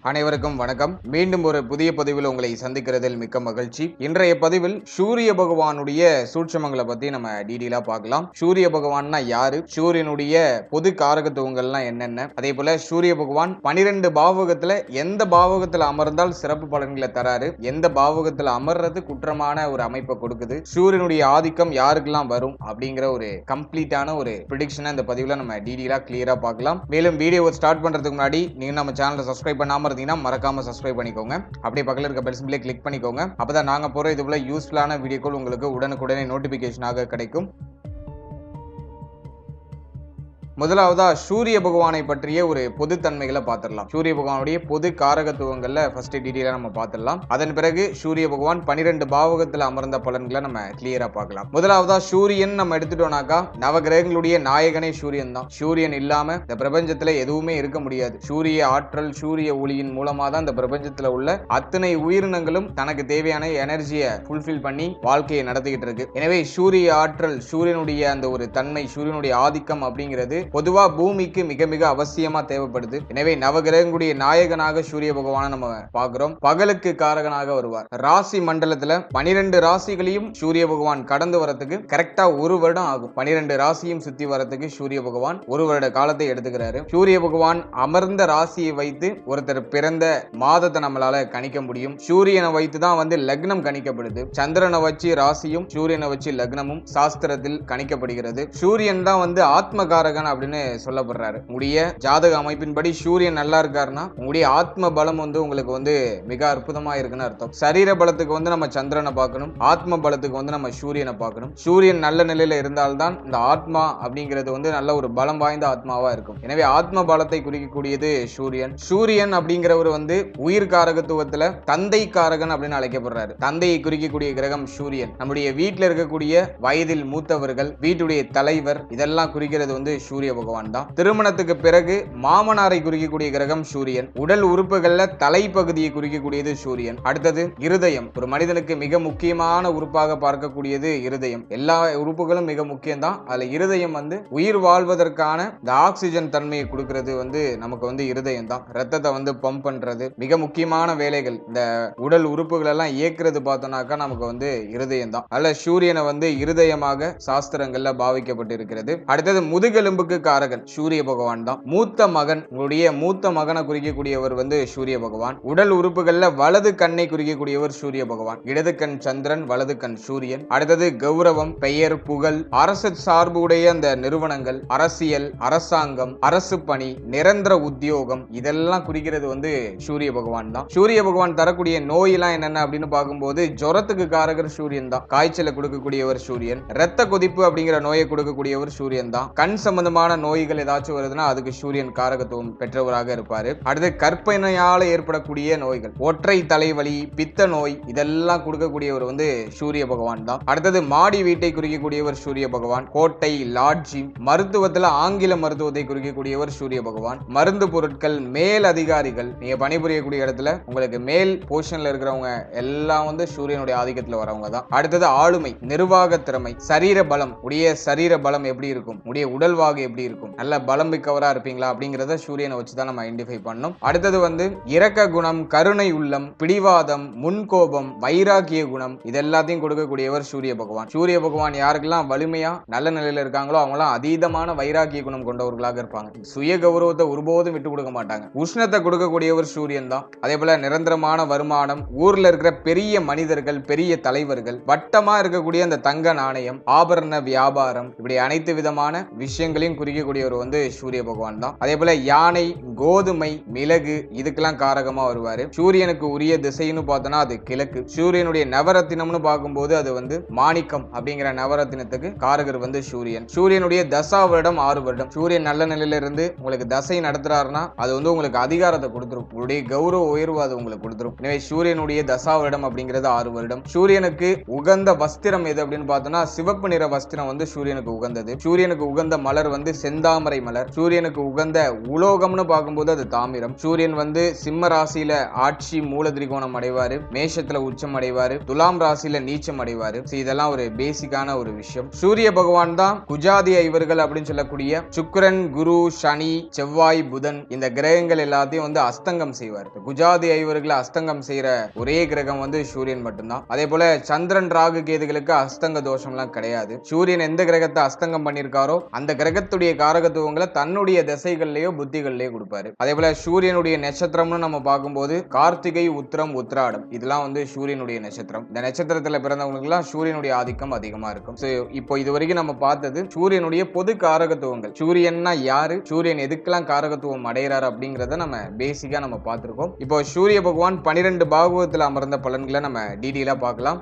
அனைவருக்கும் வணக்கம். மீண்டும் ஒரு புதிய பதிவில் உங்களை சந்திக்கிறதில் மிக்க மகிழ்ச்சி. இன்றைய பதிவில் சூரிய பகவானுடைய சூட்சமங்களை பத்தி நம்ம டீடெயிலா பார்க்கலாம். சூரிய பகவான்னா யாரு, சூரியனுடைய பொது காரகத்துவங்கள்லாம் என்னென்ன, அதே போல சூரிய பகவான் 12 பாவகத்துல எந்த பாவகத்துல அமர்ந்தால் சிறப்பு பலன்களை தராரு, எந்த பாவகத்துல அமர்றது குற்றமான ஒரு அமைப்பை கொடுக்குது, சூரியனுடைய ஆதிக்கம் யாருக்கெல்லாம் வரும் அப்படிங்கிற ஒரு கம்ப்ளீட்டான ஒரு ப்ரெடிக்ஷனை இந்த பதிவுல நம்ம டீடெயிலா கிளியரா பார்க்கலாம். மேலும் வீடியோவை ஸ்டார்ட் பண்றதுக்கு முன்னாடி நீங்க நம்ம சேனலை சப்ஸ்கிரைப் பண்ணாம மறக்காம சப்ஸ்கிரைப் பண்ணிக்கோங்க. அப்படியே பக்கத்துல இருக்க பெல் சிம்பலை கிளிக் பண்ணிக்கோங்க. அப்பதான் நாங்க போற இதுல யூஸ்ஃபுல்லான வீடியோக்கள் உங்களுக்கு உடனுக்குடனே நோட்டிபிகேஷனாக கிடைக்கும். முதலாவதா சூரிய பகவானை பற்றிய ஒரு பொது தன்மைகளை பார்த்திடலாம். சூரிய பகவானுடைய பொது காரகத்துவங்கள்ல ஃபர்ஸ்ட் டீடைலா நம்ம பார்த்திடலாம். அதன் பிறகு சூரிய பகவான் 12 பாவகத்துல அமர்ந்த பலன்களை நம்ம கிளியரா பார்க்கலாம். முதலாவதா சூரியன் நம்ம எடுத்துட்டோம்னாக்கா நவகிரகங்களுடைய நாயகனே சூரியன் தான். சூரியன் இல்லாம இந்த பிரபஞ்சத்துல எதுவுமே இருக்க முடியாது. சூரிய ஆற்றல், சூரிய ஒளியின் மூலமா தான் இந்த பிரபஞ்சத்துல உள்ள அத்தனை உயிரினங்களும் தனக்கு தேவையான எனர்ஜியை ஃபுல்ஃபில் பண்ணி வாழ்க்கையை நடத்திக்கிட்டு இருக்கு. எனவே சூரிய ஆற்றல், சூரியனுடைய அந்த ஒரு தன்மை, சூரியனுடைய ஆதிக்கம் அப்படிங்கிறது பொதுவா பூமிக்கு மிக மிக அவசியமா தேவைப்படுது. எனவே நவகிரகங்களுடைய நாயகனாக சூரிய பகவானை நம்ம பார்க்கிறோம். பகலுக்கு காரகனாக வருவார். ராசி மண்டலத்துல 12 ராசிகளையும் சூரிய பகவான் கடந்து வரதுக்கு கரெக்டா ஒரு வருடம் ஆகும். 12 ராசியும் சுத்தி வரதுக்கு சூரிய பகவான் ஒரு வருட காலத்தை எடுத்துக்கிறாரு. சூரிய பகவான் அமர்ந்த ராசியை வைத்து ஒருத்தர் பிறந்த மாதத்தை நம்மளால கணிக்க முடியும். சூரியனை வைத்து தான் லக்னம் கணிக்கப்படுது. சந்திரனை வச்சு ராசியும் சூரியனை வச்சு லக்னமும் சாஸ்திரத்தில் கணிக்கப்படுகிறது. சூரியன் தான் ஆத்மகாரகன் அப்படின்னு சொல்லப்படுறாரு. உங்களுடைய ஜாதக அமைப்பின்படி சூரியன் நல்லா இருக்காருன்னா உங்களுடைய ஆத்ம பலம் உங்களுக்கு மிக அற்புதமா இருக்குன்னு அர்த்தம். சரீர பலத்துக்கு நம்ம சந்திரனை பார்க்கணும், ஆத்ம பலத்துக்கு நம்ம சூரியனை பார்க்கணும். சூரியன் நல்ல நிலையில இருந்தால்தான் இந்த ஆத்மா அப்படிங்கிறது நல்ல ஒரு பலம் வாய்ந்த ஆத்மாவா இருக்கும். எனவே ஆத்ம பலத்தை குறிக்கக்கூடியது சூரியன். சூரியன் அப்படிங்கிறவர் உயிர் காரகத்துவத்துல தந்தை காரகன் அப்படின்னு அழைக்கப்படுறாரு. தந்தையை குறிக்கக்கூடிய கிரகம் சூரியன். நம்முடைய வீட்டில் இருக்கக்கூடிய வயதில் மூத்தவர்கள், வீட்டுடைய தலைவர், இதெல்லாம் குறிக்கிறது சூரிய பகவான் தான். திருமணத்துக்கு பிறகு மாமனாரை குறிக்கக்கூடிய கிரகம் சூரியன். உடல் உறுப்புகள்ல தலைப்பகுதியை குறிக்கக்கூடியது சூரியன். அடுத்தது இருதயம். ஒரு மனிதனுக்கு மிக முக்கியமான உறுப்பாக பார்க்கக்கூடியது இருதயம். எல்லா உறுப்புகளும் மிக முக்கியம் தான். அதுல இருதயம் உயிர் வாழ்வதற்கான இந்த ஆக்சிஜன் தன்மையை கொடுக்கிறது நமக்கு இருதயம் தான். ரத்தத்தை பம்ப் பண்றது மிக முக்கியமான வேலைகள். இந்த உடல் உறுப்புகள் எல்லாம் இயக்குறது பார்த்தோம்னாக்கா நமக்கு இருதயம் தான். அதுல சூரியனை இருதயமாக சாஸ்திரங்கள்ல பாவிக்கப்பட்டு இருக்கிறது. அடுத்தது முதுகெலும்புக்கு காரகன் சூரிய பகவான் தான். மூத்த மகன், உங்களுடைய மூத்த மகனை குறிக்கக்கூடியவர் சூரிய பகவான். உடல் உறுப்புகள்ல வலது கண்ணை குறிக்கக்கூடியவர் சூரிய பகவான். இடது கண் சந்திரன், வலது கண் சூரியன். அடுத்தது கௌரவம், பெயர், புகழ், அரசு சார்பு உடைய அந்த நிறுவனங்கள், அரசியல், அரசாங்கம், அரசு பணி, நிரந்தர உத்தியோகம், இதெல்லாம் குறிக்கிறது சூரிய பகவான் தான். சூரிய பகவான் தரக்கூடிய நோய் எல்லாம் என்னென்ன அப்படின்னு பார்க்கும்போது ஜுரத்துக்கு காரகர் சூரியன் தான். காய்ச்சலை கொடுக்கக்கூடியவர் சூரியன். ரத்த கொதிப்பு அப்படிங்கிற நோயை கொடுக்கக்கூடியவர் சூரியன் தான். கண் சம்பந்தமான நோய்கள் ஏதாச்சும் வருதுன்னா அதுக்கு சூரியன் காரகத்துவம் பெற்றவராக இருப்பாரு. அடுத்து கற்பனையால ஏற்படக்கூடிய நோய்கள், ஒற்றை தலைவலி, பித்த நோய், இதெல்லாம் கொடுக்கக்கூடியவர் சூரிய பகவான் தான். அடுத்தது மாடி வீட்டை குறிக்கக்கூடியவர் சூரிய பகவான். கோட்டை, லாட்ஜி, மருத்துவத்துல ஆங்கில மருத்துவத்தை குறிக்கக்கூடியவர் சூரிய பகவான். மருந்து பொருட்கள், மேல் அதிகாரிகள், நீங்க பணிபுரியக்கூடிய இடத்துல உங்களுக்கு மேல் பொசிஷன்ல இருக்கிறவங்க எல்லாம் சூரியனுடைய ஆதிக்கத்துல வரவங்க தான். அடுத்தது ஆளுமை, நிர்வாக திறமை, சரீர பலம். உடைய சரீர பலம் எப்படி இருக்கும், உடைய உடல்வாகு எப்படி இருக்கும், நல்ல பலம் மிக்கவரா இருப்பீங்களா அப்படிங்கறத சூரியனை வச்சுதான் நம்ம ஐடென்டிஃபை பண்ணணும். அடுத்தது இரக்க குணம், கருணை உள்ளம், பிடிவாதம், முன்கோபம், வைராகிய குணம், இதெல்லாத்தையும் கொடுக்கக்கூடியவர் சூரிய பகவான். சூரிய பகவான் யாருக்கெல்லாம் வலிமையா நல்ல நிலையில இருக்காங்களோ அவங்களாம் அதீதமான வைராகிய குணம் கொண்டவர்களாக இருப்பாங்க. சுய கௌரவத்தை ஒருபோதும் விட்டு கொடுக்க மாட்டாங்க. உஷ்ணத்தை கொடுக்கக்கூடியவர் சூரியன் தான். அதே போல நிரந்தரமான வருமானம், ஊர்ல இருக்கிற பெரிய மனிதர்கள், பெரிய தலைவர்கள், வட்டமா இருக்கக்கூடிய அந்த தங்க நாணயம், ஆபரண வியாபாரம், இப்படி அனைத்து விதமான விஷயங்களையும் குறிக்கக்கூடியவர் சூரிய பகவான் தான். அதே போல யானை, கோதுமை, மிளகு, இதுக்கெல்லாம் காரகமா வருவாரு. சூரியனுக்கு உரிய திசைன்னு பார்த்தோம்னா அது கிழக்கு. சூரியனுடைய நவரத்தினம்னு பார்க்கும்போது அது மாணிக்கம் அப்படிங்கிற நவரத்தினத்துக்கு காரகர் சூரியன். சூரியனுடைய தசா வருடம் 6 வருடம். சூரியன் நல்ல நிலையில இருந்து உங்களுக்கு தசை நடத்துறாருன்னா அது உங்களுக்கு அதிகாரத்தை கொடுத்துரும். உங்களுடைய கௌரவ உயர்வு அது உங்களுக்கு கொடுத்துரும். எனவே சூரியனுடைய தசா வருடம் அப்படிங்கிறது 6 வருடம். சூரியனுக்கு உகந்த வஸ்திரம் எது அப்படின்னு பார்த்தோம்னா சிவப்பு நிற வஸ்திரம் சூரியனுக்கு உகந்தது. சூரியனுக்கு உகந்த மலர் வந்து செந்தாமரை மலர். சூரியனுக்கு உகந்த உலோகம்னு பார்க்கும்போது அது தாமிரம். சூரியன் வந்து சிம்ம ராசியில ஆட்சி மூல திரிகோணம் அடைவாரு, மேஷத்துல உச்சம் அடைவாரு, துலாம் ராசியில நீச்சம் அடைவாரு. இதெல்லாம் ஒரு பேசிக்கான ஒரு விஷயம். சூரிய பகவான் தான் குஜாதி ஐவர்கள் அப்படின்னு சொல்லக்கூடிய சுக்கிரன், குரு, சனி, செவ்வாய், புதன் இந்த கிரகங்கள் எல்லாத்தையும் வந்து அஸ்தங்கம் செய்வார். குஜாதி ஐவர்களை அஸ்தங்கம் செய்யற ஒரே கிரகம் வந்து சூரியன் மட்டும்தான். அதே போல சந்திரன், ராகு, கேதுகளுக்கு அஸ்தங்க தோஷம்லாம் கிடையாது. சூரியன் எந்த கிரகத்தை அஸ்தங்கம் பண்ணிருக்காரோ அந்த கிரகத்துடைய காரகத்துவங்களை தன்னுடைய திசைகள்லயோ புத்திகள்லயோ கொடுப்பாரு. அதே போல சூரியனுடைய நட்சத்திரம்னு நம்ம பார்க்கும்போது கார்த்திகை, உத்திரம், உத்திராடம் இதெல்லாம் வந்து சூரியனுடைய நட்சத்திரம். இந்த நட்சத்திரத்துல பிறந்தவங்களுக்கு எல்லாம் சூரியனுடைய ஆதிக்கம் அதிகமா இருக்கும். இப்போ இது வரைக்கும் நம்ம பார்த்தது சூரியனுடைய பொது காரகத்துவங்கள். சூரியன்னா யாரு, சூரியன் எதுக்கெல்லாம் காரகத்துவம் அடைகிறாரு அப்படிங்கறத நம்ம பேசிக்கா நம்ம பார்த்திருக்கோம். இப்போ சூரிய பகவான் 12 பாகவத்துல அமர்ந்த பலன்களை நம்ம டீடெயிலா பார்க்கலாம்.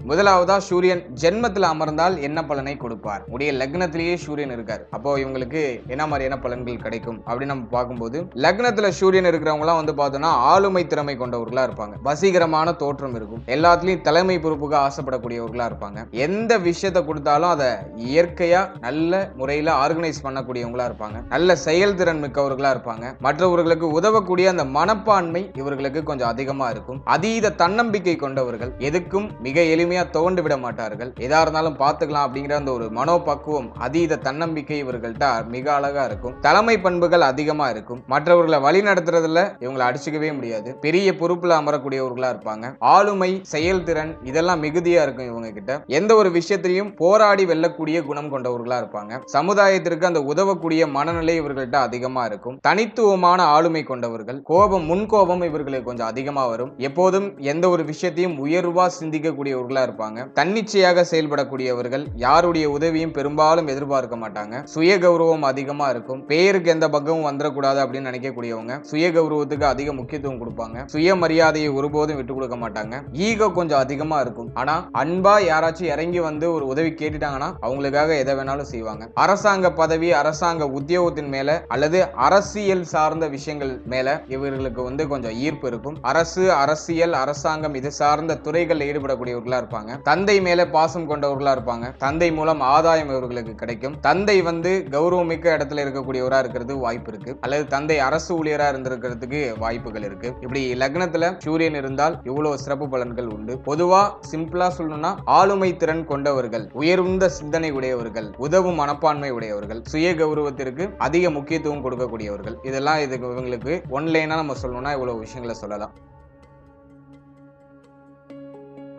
முதலாவதா சூரியன் ஜென்மத்தில் அமர்ந்தால் என்ன பலனை கொடுப்பார்? உடைய லக்னத்திலேயே சூரியன் இருக்காரு. அப்போ இவங்களுக்கு என்ன மாதிரியான பலன்கள் கிடைக்கும் அப்படின்னு நம்ம பார்க்கும்போது, லக்னத்துல சூரியன் இருக்கிறவங்க எல்லாம் வந்து பார்த்தோம்னா ஆளுமை திறமை கொண்டவர்களா இருப்பாங்க. வசீகரமான தோற்றம் இருக்கும். எல்லாத்துலயும் தலைமை பொறுப்புக்கு ஆசைப்படக்கூடியவர்களா இருப்பாங்க. எந்த விஷயத்தை கொடுத்தாலும் அதை இயற்கையா நல்ல முறையில ஆர்கனைஸ் பண்ணக்கூடியவங்களா இருப்பாங்க. நல்ல செயல்திறன் மிக்கவர்களா இருப்பாங்க. மற்றவர்களுக்கு உதவக்கூடிய அந்த மனப்பான்மை இவர்களுக்கு கொஞ்சம் அதிகமா இருக்கும். அதீத தன்னம்பிக்கை கொண்டவர்கள். எதுக்கும் மிக எளிமையா தோண்டு விட மாட்டார்கள். எதா இருந்தாலும் பார்த்துக்கலாம் அப்படிங்கிற அந்த ஒரு மனோபக்குவம், அதீத தன்னம்பிக்கை இவர்கள்ட்ட மிக அழகா இருக்கும். தலைமை பண்புகள் அதிகமா இருக்கும். மற்றவர்களை வழி நடத்துறதுல இவங்களை அடிச்சுக்கவே முடியாது. பெரிய பொறுப்புல அமரக்கூடியவர்களா இருப்பாங்க. ஆளுமை, செயல்திறன் இதெல்லாம் மிகுதியா இருக்கும் இவங்க கிட்ட. எந்த ஒரு விஷயத்தையும் போராடி வெல்லக்கூடிய குணம் கொண்டவர்களா இருப்பாங்க. சமுதாயத்திற்கு அந்த உதவக்கூடிய மனநிலை இவர்கள்ட்ட அதிகமா இருக்கும். தனித்துவமான ஆளுமை கொண்டவர்கள். கோபம், முன்கோபம் இவர்களுக்கு கொஞ்சம் அதிகமா வரும். எப்போதும் எந்த ஒரு விஷயத்தையும் உயர்வா சிந்திக்கக்கூடியவர்களா இருப்பாங்க. தன்னிச்சையாக செயல்படக்கூடியவர்கள். யாருடைய உதவியும் பெரும்பாலும் எதிர்பார்க்க மாட்டாங்க. சுய கௌரவம் அதிகமா இருக்கும். பேருக்கு எந்த பக்கமும் வந்துடக்கூடாது அப்படின்னு நினைக்கக்கூடியவங்க. சுய கௌரவத்துக்கு அதிக முக்கியத்துவம் கொடுப்பாங்க. சுய மரியாதையை ஒருபோதும் விட்டு கொடுக்க மாட்டாங்க. ஈகோ கொஞ்சம் அதிகமா இருக்கும். ஆனா அன்பா யாராச்சும் இறங்கி வந்து ஒரு உதவி கேட்டுட்டாங்கன்னா அவங்களுக்காக எதை வேணாலும் செய்வாங்க. அரசாங்க பதவி, அரசாங்க உத்தியோகத்தின் மேல அல்லது அரசியல் சார்ந்த விஷயங்கள் மேல இவர்களுக்கு வந்து கொஞ்சம் ஈர்ப்பு இருக்கும். அரசு, அரசியல், அரசாங்கம் இது சார்ந்த துறைகளில் ஈடுபடக்கூடியவர்களா இருப்பாங்க. தந்தை மேல பாசம் கொண்டவர்களா இருப்பாங்க. தந்தை மூலம் ஆதாயம் இவர்களுக்கு கிடைக்கும். தந்தை வந்து கௌரவமிக்க இடத்துல இருக்கக்கூடியவரா இருக்கிறது வாய்ப்பு இருக்கு. அல்லது தந்தை அரசு ஊழியரா இருந்திருக்கிறதுக்கு வாய்ப்புகள் இருக்கு. இப்படி லக்னத்துல சூரியன் இருந்தால் இவ்வளவு சிறப்பு பலன்கள் உண்டு. பொதுவா சிம்பிளா சொல்லணும்னா ஆளுமை திறன் கொண்டவர்கள், உயர்ந்த சிந்தனை உடையவர்கள், உதவும் மனப்பான்மை உடையவர்கள், சுய கௌரவத்திற்கு அதிக முக்கியத்துவம் கொடுக்கக்கூடியவர்கள். இதெல்லாம் இதுக்கு இவங்களுக்கு ஒன்லைனா நம்ம சொல்லணும்னா இவ்வளவு விஷயங்களை சொல்லலாம்.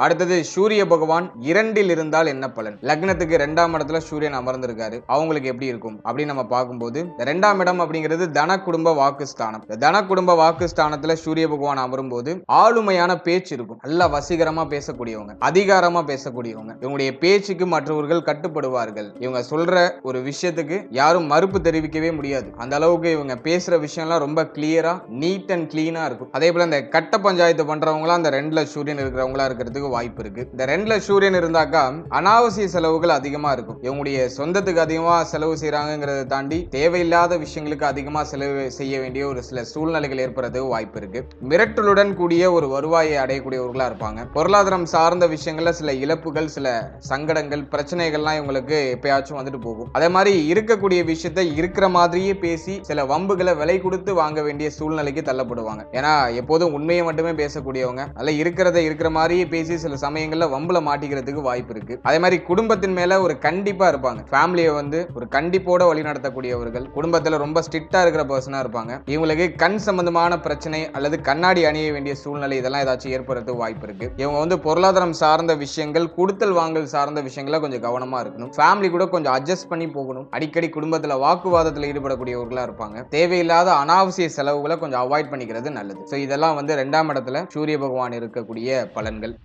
அடுத்தது சூரிய பகவான் 2ல் இருந்தால் என்ன பலன்? லக்னத்துக்கு 2ஆம் இடத்துல சூரியன் அமர்ந்திருக்காரு. அவங்களுக்கு எப்படி இருக்கும் அப்படின்னு நம்ம பார்க்கும்போது, 2ஆம் இடம் அப்படிங்கிறது தன குடும்ப வாக்குஸ்தானம். தன குடும்ப வாக்குஸ்தானத்துல சூரிய பகவான் அமரும் போது ஆளுமையான பேச்சு இருக்கும். நல்லா வசீகரமா பேசக்கூடியவங்க, அதிகாரமா பேசக்கூடியவங்க. இவங்களுடைய பேச்சுக்கு மற்றவர்கள் கட்டுப்படுவார்கள். இவங்க சொல்ற ஒரு விஷயத்துக்கு யாரும் மறுப்பு தெரிவிக்கவே முடியாது. அந்த அளவுக்கு இவங்க பேசுற விஷயம்லாம் ரொம்ப கிளியரா, நீட் அண்ட் கிளீனா இருக்கும். அதே போல இந்த கட்ட பஞ்சாயத்து பண்றவங்களா அந்த 2ல சூரியன் இருக்கிறவங்களா இருக்கிறதுக்கு வாய்ப்பு இருக்கு. இந்த 2ல சூரியன் இருந்தாக்கா அனாவசிய செலவுகள் அதிகமா இருக்கும். இவங்களுடைய சொந்தத்துக்கு அதிகமா செலவு செய்யறாங்கிறத தாண்டி தேவையில்லாத விஷயங்களுக்கு அதிகமா செலவு செய்ய வேண்டிய ஒரு சில சூழ்நிலைகள் ஏற்படுறதுக்கு வாய்ப்பு இருக்கு. மிரட்டலுடன் கூடிய ஒரு வருவாயை அடையக்கூடியவர்களா இருப்பாங்க. பொருளாதாரம் சார்ந்த விஷயங்கள்ல சில இழப்புகள், சில சங்கடங்கள், பிரச்சனைகள்லாம் இவங்களுக்கு எப்பயாச்சும் வந்துட்டு போகும். அதே மாதிரி இருக்கக்கூடிய விஷயத்தை இருக்கிற மாதிரியே பேசி சில வம்புகளை விலை கொடுத்து வாங்க வேண்டிய சூழ்நிலைக்கு தள்ளப்படுவாங்க. ஏன்னா எப்போதும் உண்மையை மட்டுமே பேசக்கூடியவங்க. அல்ல இருக்கிறத இருக்கிற மாதிரியே பேசி சில சமயங்கள்ல வம்புல மாட்டிக்கிறதுக்கு வாய்ப்பு இருக்கு. அதே மாதிரி குடும்பத்தின் மேல ஒரு கண்டிப்பா இருப்பாங்க. ஃபேமிலியை வந்து ஒரு கண்டிப்போட வழி நடத்தக்கூடியவர்கள். குடும்பத்துல ரொம்ப ஸ்ட்ரிக்டா இருக்கிற பர்சனா இருப்பாங்க. இவங்களுக்கு கண் சம்பந்தமான பிரச்சனை அல்லது கண்ணாடி அணிய வேண்டிய சூழ்நிலை இதெல்லாம் ஏதாச்சும் ஏற்படுறதுக்கு வாய்ப்பு இருக்கு. இவங்க வந்து பொருளாதாரம் சார்ந்த விஷயங்கள், கொடுத்தல் வாங்கல் சார்ந்த விஷயங்கள கொஞ்சம் கவனமா இருக்கணும். ஃபேமிலி கூட கொஞ்சம் அட்ஜஸ்ட் பண்ணி போகணும். அடிக்கடி குடும்பத்துல வாக்குவாதத்துல ஈடுபடக்கூடியவர்களா இருப்பாங்க. தேவையில்லாத அனாவசிய செலவுகளை கொஞ்சம் அவாய்ட் பண்ணிக்கிறது நல்லது. சோ இதெல்லாம் வந்து 2ஆம் இடத்துல சூரிய பகவான் இருக்கக்கூடிய பலன்கள்.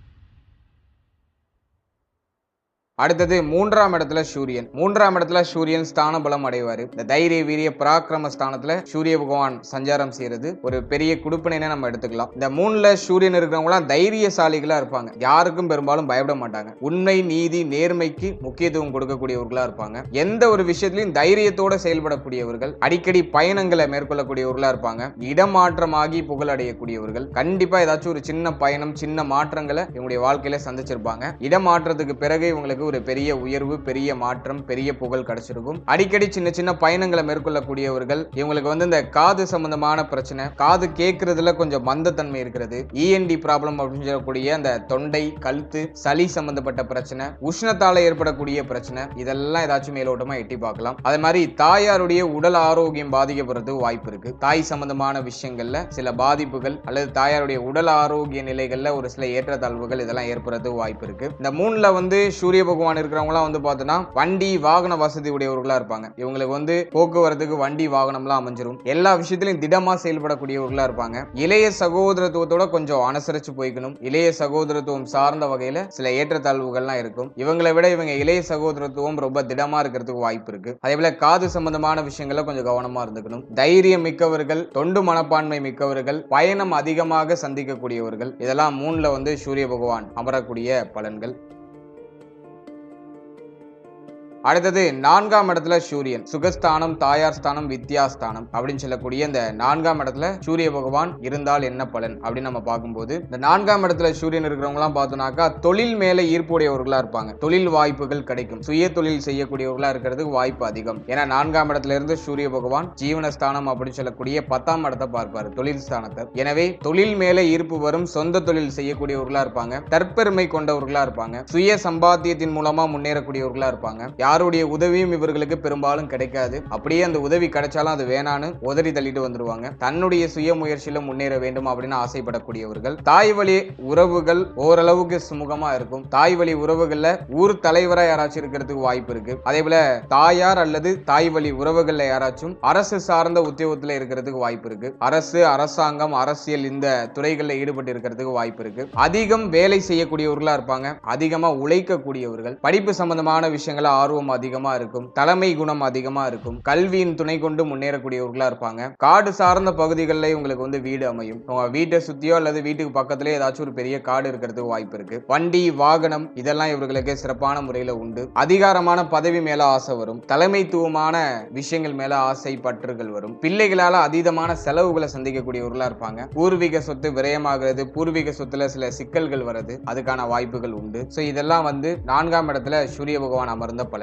அடுத்தது 3ஆம் இடத்துல சூரியன். 3ஆம் இடத்துல சூரியன் ஸ்தான பலம் அடைவாரு. இந்த தைரிய, வீரிய, பராக்கிரம ஸ்தானத்துல சூரிய பகவான் சஞ்சாரம் செய்யறது ஒரு பெரிய குடுப்பினை நம்ம எடுத்துக்கலாம். இந்த 3ல சூரியன் இருக்கிறவங்க தைரியசாலிகளா இருப்பாங்க. யாருக்கும் பெரும்பாலும் பயப்பட மாட்டாங்க. உண்மை, நீதி, நேர்மைக்கு முக்கியத்துவம் கொடுக்கக்கூடியவர்களா இருப்பாங்க. எந்த ஒரு விஷயத்திலையும் தைரியத்தோட செயல்படக்கூடியவர்கள். அடிக்கடி பயணங்களை மேற்கொள்ளக்கூடியவர்களா இருப்பாங்க. இடமாற்றமாகி புகழடையக்கூடியவர்கள். கண்டிப்பா ஏதாச்சும் ஒரு சின்ன பயணம், சின்ன மாற்றங்களை இவங்களுடைய வாழ்க்கையில சந்திச்சிருப்பாங்க. இடமாற்றத்துக்கு பிறகு இவங்களுக்கு ஒரு பெரிய உயர்வு, பெரிய மாற்றம், பெரிய புகழ் கிடைச்சிருக்கும். அடிக்கடி சின்ன சின்ன பயணங்களை மேற்கொள்ளக்கூடியவர்கள். இவங்களுக்கு வந்து இந்த காது சம்பந்தமான பிரச்சனை, காது கேட்கறதுல கொஞ்சம் மந்தத்தன்மை இருக்கிறது, இஎன்டி ப்ராப்ளம் அப்படின்னு சொல்லக்கூடிய அந்த தொண்டை, கழுத்து, சளி சம்பந்தப்பட்ட பிரச்சனை, உஷ்ணத்தால ஏற்படக்கூடிய பிரச்சனை, இதெல்லாம் ஏதாச்சும் மேலோட்டமா எட்டி பார்க்கலாம். அதே மாதிரி தாயாருடைய உடல் ஆரோக்கியம் பாதிக்கப்படுறதுக்கு வாய்ப்பு இருக்கு. தாய் சம்பந்தமான விஷயங்கள்ல சில பாதிப்புகள் அல்லது தாயாருடைய உடல் ஆரோக்கிய நிலைகள்ல ஒரு சில ஏற்றத்தாழ்வுகள் இதெல்லாம் ஏற்படுறதுக்கு வாய்ப்பு இருக்கு. இந்த மூணுல வந்து சூரிய பகவான் இருக்கிறவங்களாம் வந்து பார்த்தோன்னா வண்டி வாகன வசதி உடையவர்களா இருப்பாங்க. இவங்களுக்கு வந்து போக்குவரத்துக்கு வண்டி வாகனம்லாம் அமைஞ்சிரும். எல்லா விஷயத்திலையும் திடமா செயல்படக்கூடியவர்களா இருப்பாங்க. இளைய சகோதரத்துவத்தோட கொஞ்சம் அனுசரிச்சு போய்க்கணும். இளைய சகோதரத்துவம் சார்ந்த வகையில சில ஏற்றத்தாழ்வுகள்லாம் இருக்கும். இவங்களை விட இவங்க இளைய சகோதரத்துவம் ரொம்ப திடமா இருக்கிறதுக்கு வாய்ப்பு இருக்கு. அதே போல காது சம்பந்தமான விஷயங்கள்ல கொஞ்சம் கவனமா இருந்துக்கணும். தைரியம் மிக்கவர்கள், தொண்டு மனப்பான்மை மிக்கவர்கள், பயணம் அதிகமாக சந்திக்கக்கூடியவர்கள், இதெல்லாம் மூணுல வந்து சூரிய பகவான் அமரக்கூடிய பலன்கள். அடுத்தது 4ஆம் இடத்துல சூரியன், சுகஸ்தானம், தாயார் ஸ்தானம், வித்யாஸ்தானம் அப்படின்னு சொல்லக்கூடிய இந்த 4ஆம் இடத்துல சூரிய பகவான் இருந்தால் என்ன பலன் அப்படின்னு நம்ம பார்க்கும்போது, இந்த 4ஆம் இடத்துல சூரியன் இருக்கிறவங்க எல்லாம் பார்த்தோம்னாக்கா தொழில் மேல ஈர்ப்புடையவர்களா இருப்பாங்க. தொழில் வாய்ப்புகள் கிடைக்கும். சுய தொழில் செய்யக்கூடியவர்களா இருக்கிறதுக்கு வாய்ப்பு அதிகம். ஏன்னா 4ஆம் இடத்துல இருந்து சூரிய பகவான் ஜீவனஸ்தானம் அப்படின்னு சொல்லக்கூடிய 10ஆம் இடத்தை பார்ப்பாரு, தொழில் ஸ்தானத்தை. எனவே தொழில் மேல ஈர்ப்பு வரும். சொந்த தொழில் செய்யக்கூடியவர்களா இருப்பாங்க. தற்பெருமை கொண்டவர்களா இருப்பாங்க. சுய சம்பாத்தியத்தின் மூலமா முன்னேறக்கூடியவர்களா இருப்பாங்க. யாருடைய உதவியும் இவர்களுக்கு பெரும்பாலும் கிடைக்காது. அப்படியே அந்த உதவி கிடைச்சாலும் அது வேணான்னு உதறி தள்ளிட்டு வந்துருவாங்க. தன்னுடைய சுய முயற்சியில முன்னேற வேண்டும் அப்படின்னு ஆசைப்படக்கூடியவர்கள். தாய் வழி உறவுகள் ஓரளவுக்கு சுமூகமா இருக்கும். தாய் வழி உறவுகள்ல ஊர் தலைவரா யாராச்சும் இருக்கிறதுக்கு வாய்ப்பு இருக்கு. அதே போல தாயார் அல்லது தாய் வழி உறவுகள்ல யாராச்சும் அரசு சார்ந்த உத்தியோகத்துல இருக்கிறதுக்கு வாய்ப்பு இருக்கு. அரசு, அரசாங்கம், அரசியல் இந்த துறைகளில் ஈடுபட்டு இருக்கிறதுக்கு வாய்ப்பு இருக்கு. அதிகம் வேலை செய்யக்கூடியவர்களா இருப்பாங்க. அதிகமா உழைக்கக்கூடியவர்கள். படிப்பு சம்பந்தமான விஷயங்கள ஆர்வம் அதிகமா இருக்கும். தலைமை குணம் அதிகமா இருக்கும். கல்வியின் துணை கொண்டு முன்னேறக்கூடியவர்களா இருப்பாங்க. காடு சார்ந்த பகுதிகளில் உங்களுக்கு வந்து வீடு அமையும். உங்க வீட்டை சுத்தியோ அல்லது வீட்டுக்கு பக்கத்திலே ஏதாச்சும் ஒரு பெரிய காடு இருக்கிறதுக்கு வாய்ப்பு இருக்கு. வண்டி, வாகனம் இதெல்லாம் இவர்களுக்கு சிறப்பான முறையில உண்டு. அதிகாரமான பதவி மேல ஆசை வரும். தலைமைத்துவமான விஷயங்கள் மேல ஆசை, பற்றுகள் வரும். பிள்ளைகளால அதீதமான செலவுகளை சந்திக்கக்கூடியவர்களா இருப்பாங்க. பூர்வீக சொத்து விரயமாகிறது. பூர்வீக சொத்துல சில சிக்கல்கள் வருது. அதுக்கான வாய்ப்புகள் உண்டு. சோ இதெல்லாம் வந்து 4ஆம் இடத்துல சூரிய பகவான் அமர்ந்த பலன்.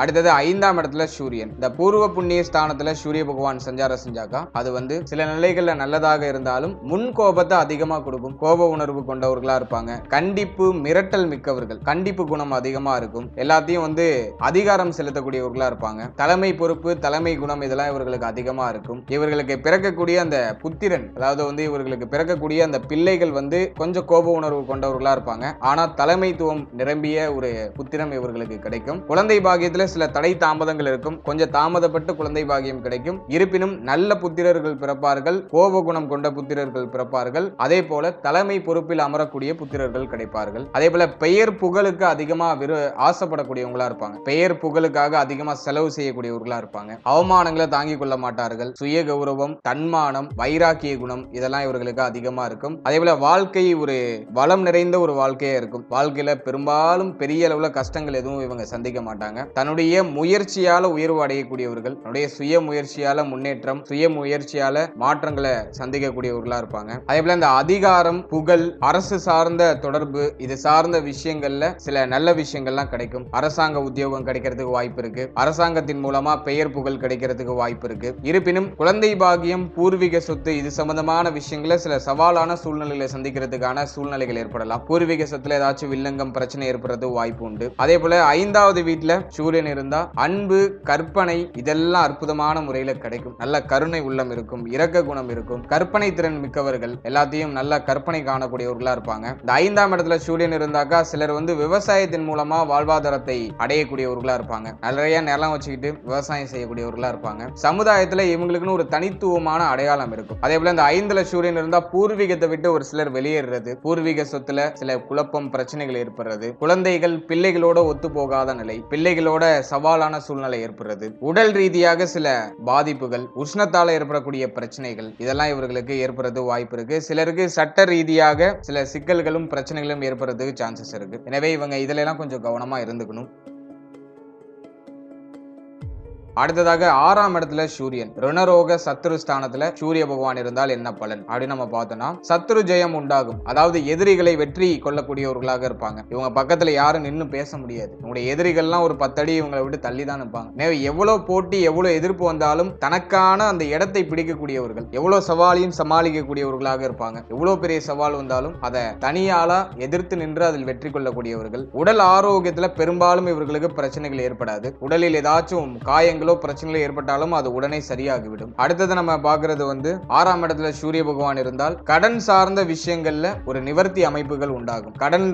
அடுத்தது 5ஆம் இடத்துல சூரியன். இந்த பூர்வ புண்ணிய ஸ்தானத்துல சூரிய பகவான் சஞ்சாரம் செஞ்சாக்கா அது வந்து சில நிலைகள்ல நல்லதாக இருந்தாலும் முன் கோபத்தை அதிகமா கொடுக்கும். கோப உணர்வு கொண்டவர்களா இருப்பாங்க. கண்டிப்பு, மிரட்டல் மிக்கவர்கள். கண்டிப்பு குணம் அதிகமா இருக்கும். எல்லாத்தையும் வந்து அதிகாரம் செலுத்தக்கூடியவர்களா இருப்பாங்க. தலைமை பொறுப்பு, தலைமை குணம் இதெல்லாம் இவர்களுக்கு அதிகமா இருக்கும். இவர்களுக்கு பிறக்கக்கூடிய அந்த புத்திரன், அதாவது வந்து இவர்களுக்கு பிறக்கக்கூடிய அந்த பிள்ளைகள் வந்து கொஞ்சம் கோப உணர்வு கொண்டவர்களா இருப்பாங்க. ஆனா தலைமைத்துவம் நிரம்பிய ஒரு புத்திரம் இவர்களுக்கு கிடைக்கும். குழந்தை பாக்கியத்துல சில தடை தாமதங்கள் இருக்கும். கொஞ்சம் தாமதப்பட்டு குழந்தை பாக்கியம் கிடைக்கும். இருப்பினும் நல்ல புத்திரர்கள் பிறப்பார்கள். கோப குணம் கொண்ட புத்திரர்கள் பிறப்பார்கள். அதே போல தலைமை பொறுப்பில் அமரக்கூடிய புத்திரர்கள் கிடைப்பார்கள். அதே போல பெயர் புகழுக்கு அதிகமா ஆசைப்படக்கூடியவங்களா இருப்பாங்க. பெயர் புகழுக்காக அதிகமா செலவு செய்யக்கூடியவர்களா இருப்பாங்க. அவமானங்களை தாங்கிக் கொள்ள மாட்டார்கள். சுய கௌரவம், தன்மானம், வைராக்கிய குணம் இதெல்லாம் இவர்களுக்கு அதிகமா இருக்கும். அதே போல வாழ்க்கை ஒரு வளம் நிறைந்த ஒரு வாழ்க்கையா இருக்கும். வாழ்க்கையில பெரும்பாலும் பெரிய அளவுல கஷ்டங்கள் எதுவும் இவங்க சந்திக்க மாட்டாங்க. தன்னுடைய முயற்சியால உயர்வு அடையக்கூடியவர்கள். தன்னுடைய சுய முயற்சியால முன்னேற்றம், சுய முயற்சியால மாற்றங்களை சந்திக்கக்கூடியவர்களா இருப்பாங்க. அதே போல இந்த அதிகாரம், புகழ், அரசு சார்ந்த தொடர்பு இது சார்ந்த விஷயங்கள்ல சில நல்ல விஷயங்கள்லாம் கிடைக்கும். அரசாங்க உத்தியோகம் கிடைக்கிறதுக்கு வாய்ப்பு இருக்கு. அரசாங்கத்தின் மூலமா பெயர் புகழ் கிடைக்கிறதுக்கு வாய்ப்பு இருக்கு. இருப்பினும் குழந்தை பாக்கியம், பூர்வீக சொத்து இது சம்பந்தமான விஷயங்கள சில சவாலான சூழ்நிலைகளை சந்திக்கிறதுக்கான சூழ்நிலைகள் ஏற்படலாம். பூர்வீக சொத்துல ஏதாச்சும் வில்லங்கம், பிரச்சனை ஏற்படுறது வாய்ப்பு உண்டு. அதே போல 5வது வீட்டுல சூரியன் இருந்தா அன்பு, கற்பனை இதெல்லாம் அற்புதமான முறையில கிடைக்கும். நல்ல கருணை உள்ளம் இருக்கும். இரக்க குணம் இருக்கும். கற்பனை திறன் மிக்கவர்கள். எல்லாத்தையும் நல்ல கற்பனை காணக்கூடியவர்களா இருப்பாங்க. இந்த 5ஆம் இடத்துல சூரியன் இருந்தாக்கா சிலர் வந்து விவசாயத்தின் மூலமா வாழ்வாதாரத்தை அடையக்கூடியவர்களா இருப்பாங்க. நிறைய நிலம் வச்சுக்கிட்டு விவசாயம் செய்யக்கூடியவர்களா இருப்பாங்க. சமுதாயத்துல இவங்களுக்குன்னு ஒரு தனித்துவமான அடையாளம் இருக்கும். அதே போல இந்த 5ல சூரியன் இருந்தா பூர்வீகத்தை விட்டு ஒரு சிலர் வெளியேறது, பூர்வீக சொத்துல சில குழப்பம், பிரச்சனைகள் ஏற்படுறது, குழந்தைகள் பிள்ளைகளோட ஒத்து போகாத நிலை, பிள்ளைகளோட சவாலான சூழ்நிலை ஏற்படுறது, உடல் ரீதியாக சில பாதிப்புகள், உஷ்ணத்தால ஏற்படக்கூடிய பிரச்சனைகள் இதெல்லாம் இவர்களுக்கு ஏற்படுறது வாய்ப்பு இருக்கு. சிலருக்கு சட்ட ரீதியாக சில சிக்கல்களும் பிரச்சனைகளும் ஏற்படுறதுக்கு சான்சஸ் இருக்கு. எனவே இவங்க இதுல எல்லாம் கொஞ்சம் கவனமா இருந்துக்கணும். அடுத்ததாக 6ஆம் இடத்துல சூரியன், ருணரோக சத்துரு ஸ்தானத்துல சூரிய பகவான் இருந்தால் என்ன பலன் அப்படின்னு நம்ம பார்த்தோம்னா, சத்துரு ஜெயம் உண்டாகும். அதாவது எதிரிகளை வெற்றி கொள்ளக்கூடியவர்களாக இருப்பாங்க. இவங்க பக்கத்துல யாரும் நின்னு பேச முடியாது. இவங்களுடைய எதிரிகள்லாம் ஒரு 10 அடி இவங்களை விட்டு தள்ளி தான் நிற்பாங்க. எவ்வளவு போட்டி எவ்வளவு எதிர்ப்பு வந்தாலும் தனக்கான அந்த இடத்தை பிடிக்கக்கூடியவர்கள், எவ்வளவு சவாலையும் சமாளிக்கக்கூடியவர்களாக இருப்பாங்க. எவ்வளவு பெரிய சவால் வந்தாலும் அதை தனியாளா எதிர்த்து நின்று அதில் வெற்றி கொள்ளக்கூடியவர்கள். உடல் ஆரோக்கியத்துல பெரும்பாலும் இவர்களுக்கு பிரச்சனைகள் ஏற்படாது. உடலில் ஏதாச்சும் காயங்களோ பிரச்சனைகளோ ஏற்பட்டாலும் அது உடனே சரியாகிவிடும். அடுத்தது நம்ம பார்க்கிறது 6ஆம் இடத்துல சூரிய பகவான் இருந்தால் கடன் சார்ந்த விஷயங்கள்ல ஒரு நிவர்த்தி அமைப்புகள் உண்டாகும். கடன்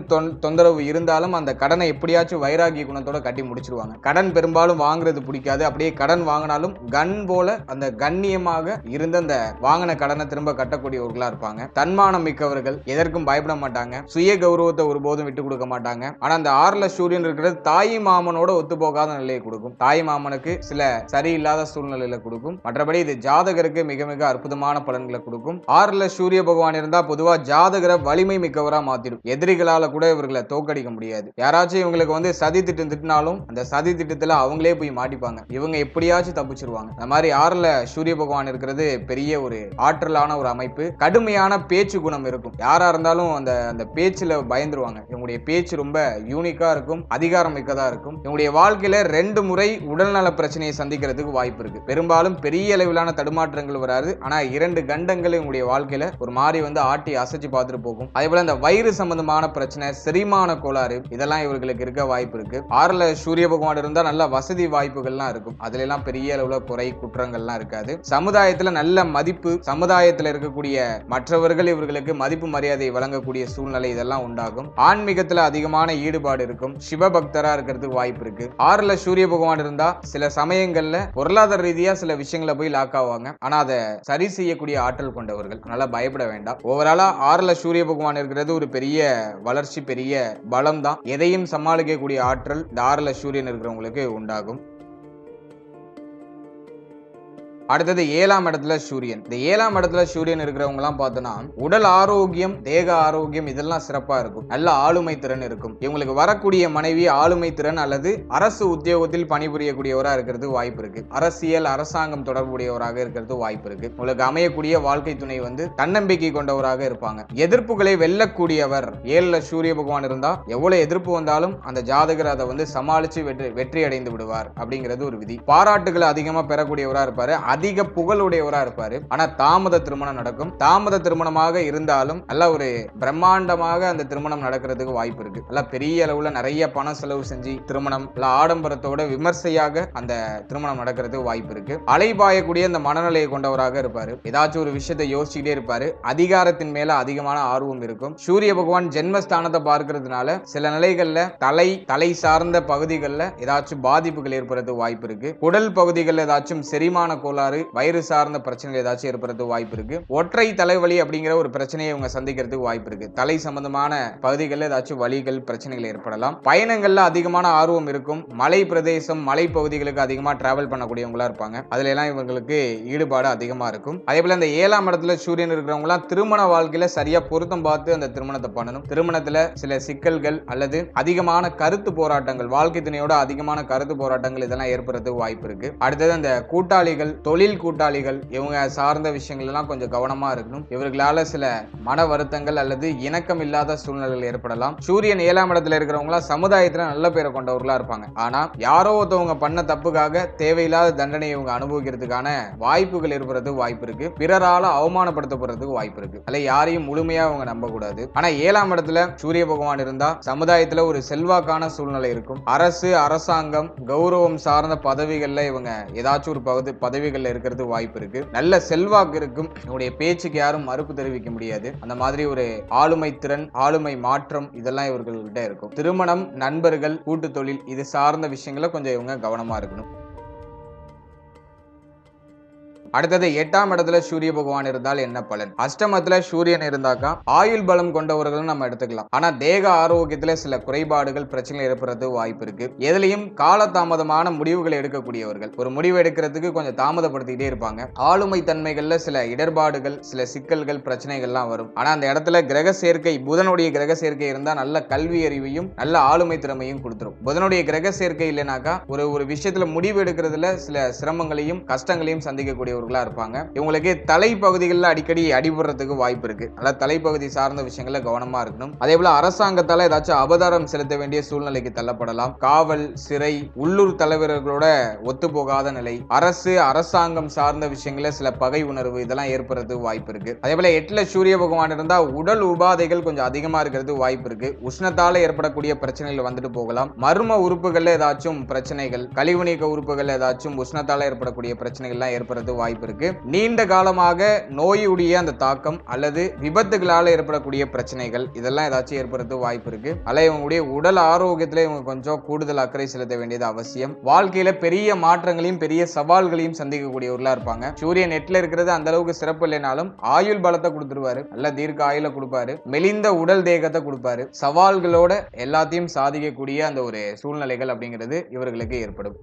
தொந்தரவு இருந்தாலும் அந்த கடனை எப்படியாச்சும் வைராகிய குணத்தோட கட்டி முடிச்சிருவாங்க. கடன் பெரும்பாலும் வாங்குறது பிடிக்காது. அப்படியே கடன் வாங்கினாலும் கண் போல அந்த கண்ணியமாக இருந்த அந்த வாங்கின கடனை திரும்ப கட்டக்கூடியவர்களா இருப்பாங்க. தன்மானம் மிக்கவர்கள், எதற்கும் பயப்பட மாட்டாங்க. சுய கௌரவத்தை ஒருபோதும் விட்டு கொடுக்க மாட்டாங்க. ஆனா அந்த 6ல சூரியன் இருக்கிறது தாய் மாமனோட ஒத்து போகாத நிலையை கொடுக்கும். தாய் மாமனுக்கு சில சரியில்லாத சூழ்நிலையில கொடுக்கும். மற்றபடி இது ஜாதகருக்கு மிக மிக அற்புதமான பலன்களை கொடுக்கும். 6ல சூரிய பகவான் இருந்தா பொதுவா ஜாதகரை வலிமை மிக்கவரா மாத்திடும். எதிரிகளால கூட இவர்களை தோக்கடிக்க முடியாது. யாராச்சும் இவங்களுக்கு சதி திட்டம் திட்டினாலும் அந்த சதி திட்டத்துல அவங்களே போய் மாட்டிப்பாங்க. இவங்க எப்படியாச்சும் தப்பிச்சிருவாங்க. அந்த மாதிரி 6ல சூரிய பகவான் இருக்கிறது பெரிய ஒரு ஆற்றலான ஒரு அமைப்பு. கடுமையான பேச்சு குணம் இருக்கும். யாரா இருந்தாலும் அந்த பேச்சுல பயந்துருவாங்க. இவங்களுடைய பேச்சு ரொம்ப யூனிக்கா இருக்கும், அதிகாரம் மிக்கதா இருக்கும். இவங்களுடைய வாழ்க்கையில 2 முறை உடல்நல பிரச்சனையை சந்திக்கிறதுக்கு வாய்ப்பு இருக்கு. பெரும்பாலும் பெரிய அளவிலான தடுமாற்றங்கள் வராது. ஆனா 2 கண்டங்கள் இவங்களுடைய வாழ்க்கையில ஒரு மாதிரி ஆட்டி அசைச்சு பார்த்துட்டு போகும். அதே போல இந்த வயிறு சம்பந்தமான பிரச்சனை, செரிமான கோளாறு இதெல்லாம் இவர்களுக்கு இருக்க வாய்ப்பு இருக்கு. 6ல சூரிய பகவான் இருந்தா நல்ல வசதி வாய்ப்புகள்லாம் இருக்கும். அதுல எல்லாம் பெரிய அளவுல குறை குற்றங்கள்லாம் இருக்காது. சமுதாயத்துல நல்ல மதிப்பு, சமுதாயத்துல இருக்கக்கூடிய மற்றவர்கள் இவர்களுக்கு மதிப்பு மரியாதை வழங்கக்கூடிய சூழ்நிலை இதெல்லாம் உண்டாகும். ஆன்மீகத்துல அதிகமான ஈடுபாடு இருக்கும். சிவபக்தரா இருக்கிறதுக்கு வாய்ப்பு இருக்கு. 6ல சூரிய பகவான் இருந்தா சில சமயங்கள்ல பொருளாதார ரீதியா சில விஷயங்களை போய் லாக் ஆவாங்க. ஆனா அதை சரி செய்யக்கூடிய ஆற்றல் கொண்டவர்கள். அதனால பயப்பட வேண்டாம். ஓவராலா 6ல சூரிய பகவான் இருக்கிறது ஒரு பெரிய வளர்ச்சி, பெரிய பலம் தான். எதையும் சமாளிக்கக்கூடிய ஆற்றல் இந்த 6ல சூரியன் இருக்கிறவங்களுக்கு உண்டாகும். அடுத்தது 7ஆம் இடத்துல சூரியன். இந்த 7ஆம் இடத்துல சூரியன் இருக்கிறவங்க எல்லாம் பார்த்தோம்னா உடல் ஆரோக்கியம், தேக ஆரோக்கியம் இதெல்லாம் சிறப்பா இருக்கும். நல்ல ஆளுமை திறன் இருக்கும். இவங்களுக்கு வரக்கூடிய மனைவி ஆளுமை திறன் அல்லது அரசு உத்தியோகத்தில் பணிபுரியக்கூடியவராக இருக்கிறது வாய்ப்பு இருக்கு. அரசியல், அரசாங்கம் தொடர்புடையவராக இருக்கிறது வாய்ப்பு இருக்கு. உங்களுக்கு அமையக்கூடிய வாழ்க்கை துணை தன்னம்பிக்கை கொண்டவராக இருப்பாங்க. எதிர்ப்புகளை வெல்லக்கூடியவர். 7ல சூரிய பகவான் இருந்தா எவ்வளவு எதிர்ப்பு வந்தாலும் அந்த ஜாதகர் அதை சமாளிச்சு வெற்றி அடைந்து விடுவார் அப்படிங்கிறது ஒரு விதி. பாராட்டுகளை அதிகமா பெறக்கூடியவராக இருப்பாரு. அதிக புகழுடையவரா இருப்பாரு. ஆனா தாமத திருமணம் நடக்கும். தாமத திருமணமாக இருந்தாலும் நல்ல ஒரு பிரம்மாண்டமாக அந்த திருமணம் நடக்கிறதுக்கு வாய்ப்பு இருக்கு. நல்ல பெரிய அளவுல நிறைய பணம் செலவு செஞ்சு திருமணம் ஆடம்பரத்தோட விமர்சையாக அந்த திருமணம் நடக்கிறதுக்கு வாய்ப்பு இருக்கு. அலைபாயக்கூடிய அந்த மனநிலையை கொண்டவராக இருப்பாரு. ஏதாச்சும் ஒரு விஷயத்தை யோசிச்சுட்டே இருப்பாரு. அதிகாரத்தின் மேல அதிகமான ஆர்வம் இருக்கும். சூரிய பகவான் ஜென்மஸ்தானத்தை பார்க்கிறதுனால சில நிலைகள்ல தலை சார்ந்த பகுதிகளில் ஏதாச்சும் பாதிப்புகள் ஏற்படுறதுக்கு வாய்ப்பு இருக்கு. குடல் பகுதிகளில் ஏதாச்சும் செரிமான கோளாறு, வயிறு சார்ந்த பிரச்சனைகள் ஏதாச்சும் ஏற்படுறதுக்கு வாய்ப்பு இருக்கு. ஒற்றை தலைவலி அப்படிங்கிற ஒரு பிரச்சனையை இவங்க சந்திக்கிறதுக்கு வாய்ப்பு இருக்கு. தலை சம்பந்தமான பகுதிகளில் ஏதாச்சும் வலிகள், பிரச்சனைகள் ஏற்படலாம். பயணங்கள்ல அதிகமான ஆர்வம் இருக்கும். மலை பிரதேசம், மலை பகுதிகளுக்கு அதிகமா டிராவல் பண்ணக்கூடியவங்களா இருப்பாங்க. அதுல எல்லாம் இவங்களுக்கு ஈடுபாடு அதிகமா இருக்கும். அதே போல இந்த 7ஆம் இடத்துல சூரியன் இருக்கிறவங்க எல்லாம் திருமண வாழ்க்கையில சரியா பொருத்தம் பார்த்து அந்த திருமணத்தை பண்ணணும். திருமணத்துல சில சிக்கல்கள் அல்லது அதிகமான கருத்து போராட்டங்கள், வாழ்க்கை துணையோட அதிகமான கருத்து போராட்டங்கள் இதெல்லாம் ஏற்படுறதுக்கு வாய்ப்பு இருக்கு. அடுத்தது அந்த கூட்டாளிகள், தொழில் கூட்டாளிகள் இவங்க சார்ந்த விஷயங்கள் எல்லாம் கொஞ்சம் கவனமா இருக்கணும். இவர்களால சில மன வருத்தங்கள் அல்லது இணக்கம் இல்லாத சூழ்நிலைகள் ஏற்படலாம். சூரியன் 7ஆம் இடத்துல இருக்கிறவங்களா சமுதாயத்துல நல்ல பேரை கொண்டவர்களா இருப்பாங்க. ஆனா யாரோ ஒருத்தவங்க பண்ண தப்புக்காக தேவையில்லாத தண்டனையை இவங்க அனுபவிக்கிறதுக்கான வாய்ப்புகள் ஏற்படுறதுக்கு வாய்ப்பு இருக்கு. பிறரால அவமானப்படுத்தப்படுறதுக்கு வாய்ப்பு இருக்கு. அல்ல யாரையும் முழுமையா அவங்க நம்ப கூடாது. ஆனா 7ஆம் இடத்துல சூரிய பகவான் இருந்தா சமுதாயத்துல ஒரு செல்வாக்கான சூழ்நிலை இருக்கும். அரசு, அரசாங்கம், கௌரவம் சார்ந்த பதவிகள்ல இவங்க ஏதாச்சும் ஒரு பதவிகள்ல இருக்கிறது வாய்ப்பு இருக்கு. நல்ல செல்வாக்கு இருக்கும். இவருடைய பேச்சுக்கு யாரும் மறுப்பு தெரிவிக்க முடியாது. அந்த மாதிரி ஒரு ஆளுமை திறன், ஆளுமை மாற்றம் இதெல்லாம் இவர்கள்கிட்ட இருக்கும். திருமணம், நண்பர்கள், கூட்டு தொழில் இது சார்ந்த விஷயங்களை கொஞ்சம் இவங்க கவனமா இருக்கணும். அடுத்தது 8ஆம் இடத்துல சூரிய பகவான் இருந்தால் என்ன பலன்? அஷ்டமத்துல சூரியன் இருந்தாக்கா ஆயுள் பலம் கொண்டவர்கள் நம்ம எடுத்துக்கலாம். ஆனா தேக ஆரோக்கியத்துல சில குறைபாடுகள் பிரச்சனை ஏற்படுறது வாய்ப்பு இருக்கு. எதுலையும் காலதாமதமான முடிவுகளை எடுக்கக்கூடியவர்கள், ஒரு முடிவு எடுக்கிறதுக்கு கொஞ்சம் தாமதப்படுத்திக்கிட்டே இருப்பாங்க. ஆளுமை தன்மைகள்ல சில இடர்பாடுகள், சில சிக்கல்கள், பிரச்சனைகள்லாம் வரும். ஆனா அந்த இடத்துல கிரக சேர்க்கை, புதனுடைய கிரக சேர்க்கை இருந்தா நல்ல கல்வி அறிவையும் நல்ல ஆளுமை திறமையும் கொடுத்துரும். புதனுடைய கிரக சேர்க்கை இல்லைனாக்கா ஒரு விஷயத்துல முடிவு எடுக்கிறதுல சில சிரமங்களையும் கஷ்டங்களையும் சந்திக்கக்கூடியவர்களா இருப்பாங்க. இவங்களுக்கு தலைப்பகுதிகளில் அடிக்கடி அடிபடுறதுக்கு வாய்ப்பு இருக்கு. அதனால தலைப்பகுதி சார்ந்த விஷயங்கள்ல கவனமா இருக்கணும். அதே போல அரசாங்கத்தால ஏதாச்சும் அபதாரம் செலுத்த வேண்டிய சூழ்நிலைக்கு தள்ளப்படலாம். காவல், சிறை, உள்ளூர் தலைவர்களோட ஒத்து போகாத நிலை, அரசாங்கம் சார்ந்த விஷயங்கள சில பகை உணர்வு இதெல்லாம் ஏற்படுறது வாய்ப்பு இருக்கு. அதே போல 8ல சூரிய பகவான் இருந்தா உடல் உபாதைகள் கொஞ்சம் அதிகமா இருக்கிறது வாய்ப்பு இருக்கு. உஷ்ணத்தால ஏற்படக்கூடிய பிரச்சனைகள் வந்துட்டு போகலாம். மர்ம உறுப்புகள்ல ஏதாச்சும் பிரச்சனைகள், கழிவு நீக்க உறுப்புகள் ஏதாச்சும் உஷ்ணத்தால ஏற்படக்கூடிய பிரச்சனைகள்லாம் ஏற்படுறது வாய்ப்பு இருக்கு. நீண்ட காலமாக நோயுடைய அந்த தாக்கம் அல்லது விபத்துகளால ஏற்படக்கூடிய பிரச்சனைகள் இதெல்லாம் ஏதாச்சும் ஏற்படுறது வாய்ப்பு இருக்கு. அல்ல இவங்களுடைய உடல் ஆரோக்கியத்துல இவங்க கொஞ்சம் கூடுதல் அக்கறை செலுத்த வேண்டியது அவசியம். வாழ்க்கையில பெரிய மாற்றங்களையும் பெரிய சவால்களையும் சந்திக்கக்கூடியவர்களா இருப்பாங்க. சூரியன் 8ல இருக்கிறது அந்த அளவுக்கு சிறப்பு இல்லைனாலும் ஆயுள் பலத்தை கொடுத்துருவாரு, நல்ல தீர்க்க ஆயுள கொடுப்பாரு, மெலிந்த உடல் தேகத்தை கொடுப்பாரு. சவால்களோட எல்லாத்தையும் சாதிக்கக்கூடிய அந்த ஒரு சூழ்நிலைகள் அப்படிங்கிறது இவர்களுக்கு ஏற்படும்.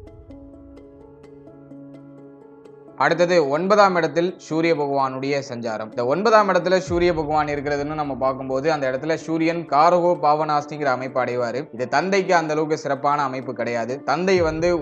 அடுத்தது 9ஆம் இடத்தில் சூரிய பகவானுடைய சஞ்சாரம். இந்த 9ஆம் இடத்துல சூரிய பகவான் இருக்கிறதுன்னு நம்ம பார்க்கும்போது அந்த இடத்துல சூரியன் காரகோ பாவனாஸ்திங்கிற அமைப்பு அடைவாரு. இது தந்தைக்கு அந்த அளவுக்கு சிறப்பான அமைப்பு கிடையாது. தந்தை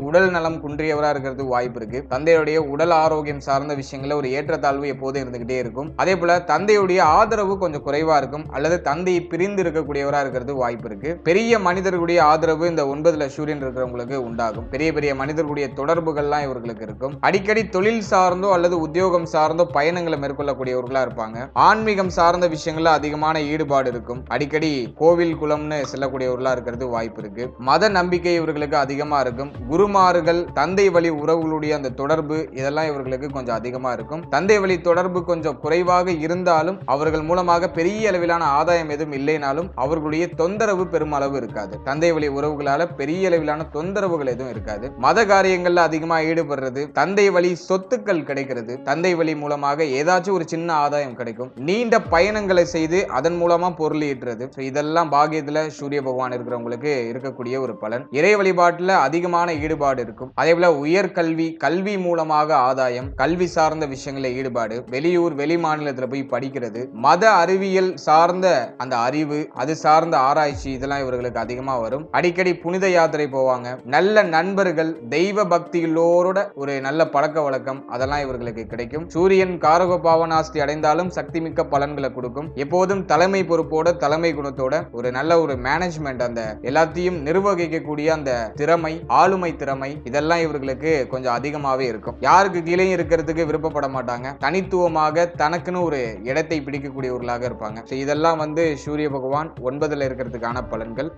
உடல் நலம் குன்றியவரா இருக்கிறது வாய்ப்பு இருக்கு. தந்தையுடைய உடல் ஆரோக்கியம் சார்ந்த விஷயங்கள ஒரு ஏற்றத்தாழ்வு எப்போதும் இருந்துகிட்டே இருக்கும். அதே போல தந்தையுடைய ஆதரவு கொஞ்சம் குறைவா இருக்கும், அல்லது தந்தையை பிரிந்து இருக்கக்கூடியவரா இருக்கிறது வாய்ப்பு இருக்கு. பெரிய மனிதர்களுடைய ஆதரவு இந்த 9ல சூரியன் இருக்கிறவங்களுக்கு உண்டாகும். பெரிய பெரிய மனிதர்களுடைய தொடர்புகள்லாம் இவர்களுக்கு இருக்கும். அடிக்கடி தொழில் சார்ந்தோ அல்லது உத்தியோகம் சார்ந்தோ பயணங்களை மேற்கொள்ளக்கூடியவர்களா இருப்பாங்க. ஆன்மீகம் சார்ந்த விஷயங்கள்ல அதிகமான ஈடுபாடு இருக்கும். அடிக்கடி கோவில் குளம்னு செல்லக்கூடியவர்களா இருக்கிறது வாய்ப்பு இருக்கு. மத நம்பிக்கை இவர்களுக்கு அதிகமா இருக்கும். குருமார்கள், தந்தை வழி உறவுகளுடைய அந்த தொடர்பு இதெல்லாம் இவர்களுக்கு கொஞ்சம் அதிகமா இருக்கும். தந்தை வழி தொடர்பு கொஞ்சம் குறைவாக இருந்தாலும் அவர்கள் மூலமாக பெரிய அளவிலான ஆதாயம் எதுவும் இல்லைனாலும் அவர்களுடைய தொந்தரவு பெருமளவு இருக்காது. தந்தை வழி உறவுகளால பெரிய அளவிலான தொந்தரவுகள் எதுவும் இருக்காது. மத காரியங்கள்ல அதிகமா ஈடுபடுறது, தந்தை வழி சொத்து கிடைக்கிறது, தந்தை வழி மூலமாக ஏதாச்சும் ஒரு சின்ன ஆதாயம் கிடைக்கும். நீண்ட பயணங்களை செய்து அதன் மூலமா பொருள் ஈட்டுறது, இதெல்லாம் பாக்கியத்துல சூரிய பகவான் இருக்கிறவங்களுக்கு இருக்கக்கூடிய ஒரு பலன். இறை வழிபாட்டுல அதிகமான ஈடுபாடு இருக்கும். அதே போல உயர்கல்வி, கல்வி மூலமாக ஆதாயம், கல்வி சார்ந்த விஷயங்கள ஈடுபாடு, வெளியூர் வெளி மாநிலத்துல போய் படிக்கிறது, மத அறிவியல் சார்ந்த அந்த அறிவு, அது சார்ந்த ஆராய்ச்சி இதெல்லாம் இவர்களுக்கு அதிகமா வரும். அடிக்கடி புனித யாத்திரை போவாங்க. நல்ல நண்பர்கள், தெய்வ பக்திகளோட ஒரு நல்ல பழக்க வழக்கம் அதெல்லாம் இவர்களுக்கு கிடைக்கும். சூரியன் காரக பாவனாஸ்தி அடைந்தாலும் சக்தி மிக்க பலன்களை கொடுக்கும். எப்போதும் தலைமை பொறுப்போட, தலைமை குணத்தோட ஒரு நல்ல ஒரு மேனேஜ்மெண்ட், அந்த எல்லாத்தையும் நிர்வகிக்கக்கூடிய அந்த திறமை, ஆளுமை திறமை இதெல்லாம் இவர்களுக்கு கொஞ்சம் அதிகமாவே இருக்கும். யாருக்கு கீழே இருக்கிறதுக்கு விருப்பப்பட மாட்டாங்க. தனித்துவமாக தனக்குன்னு ஒரு இடத்தை பிடிக்கக்கூடியவர்களாக இருப்பாங்க. இதெல்லாம் சூரிய பகவான் 9ல இருக்கிறதுக்கான பலன்கள்.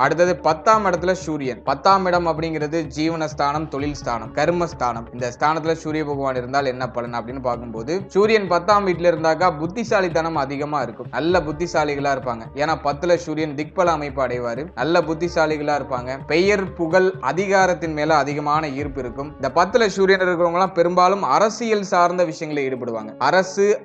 அடுத்தது 10ஆம் இடத்துல சூரியன். 10ஆம் இடம் அப்படிங்கிறது ஜீவனஸ்தானம், தொழில் ஸ்தானம், கர்மஸ்தானம். இந்த ஸ்தானத்துல சூரிய பகவான் இருந்தால் என்ன பலன் அப்படின்னு பார்க்கும்போது சூரியன் 10ஆம் வீட்டுல இருந்தாக்கா புத்திசாலித்தனம் அதிகமா இருக்கும். நல்ல புத்திசாலிகளா இருப்பாங்க. ஏன்னா 10ல சூரியன் திக்பல அமைப்பு அடைவாரு. நல்ல புத்திசாலிகளா இருப்பாங்க. பெயர், புகழ், அதிகாரத்தின் மேல அதிகமான ஈர்ப்பு இருக்கும். இந்த 10ல சூரியன் இருக்கிறவங்க எல்லாம் பெரும்பாலும் அரசியல் சார்ந்த விஷயங்களை ஈடுபடுவாங்க.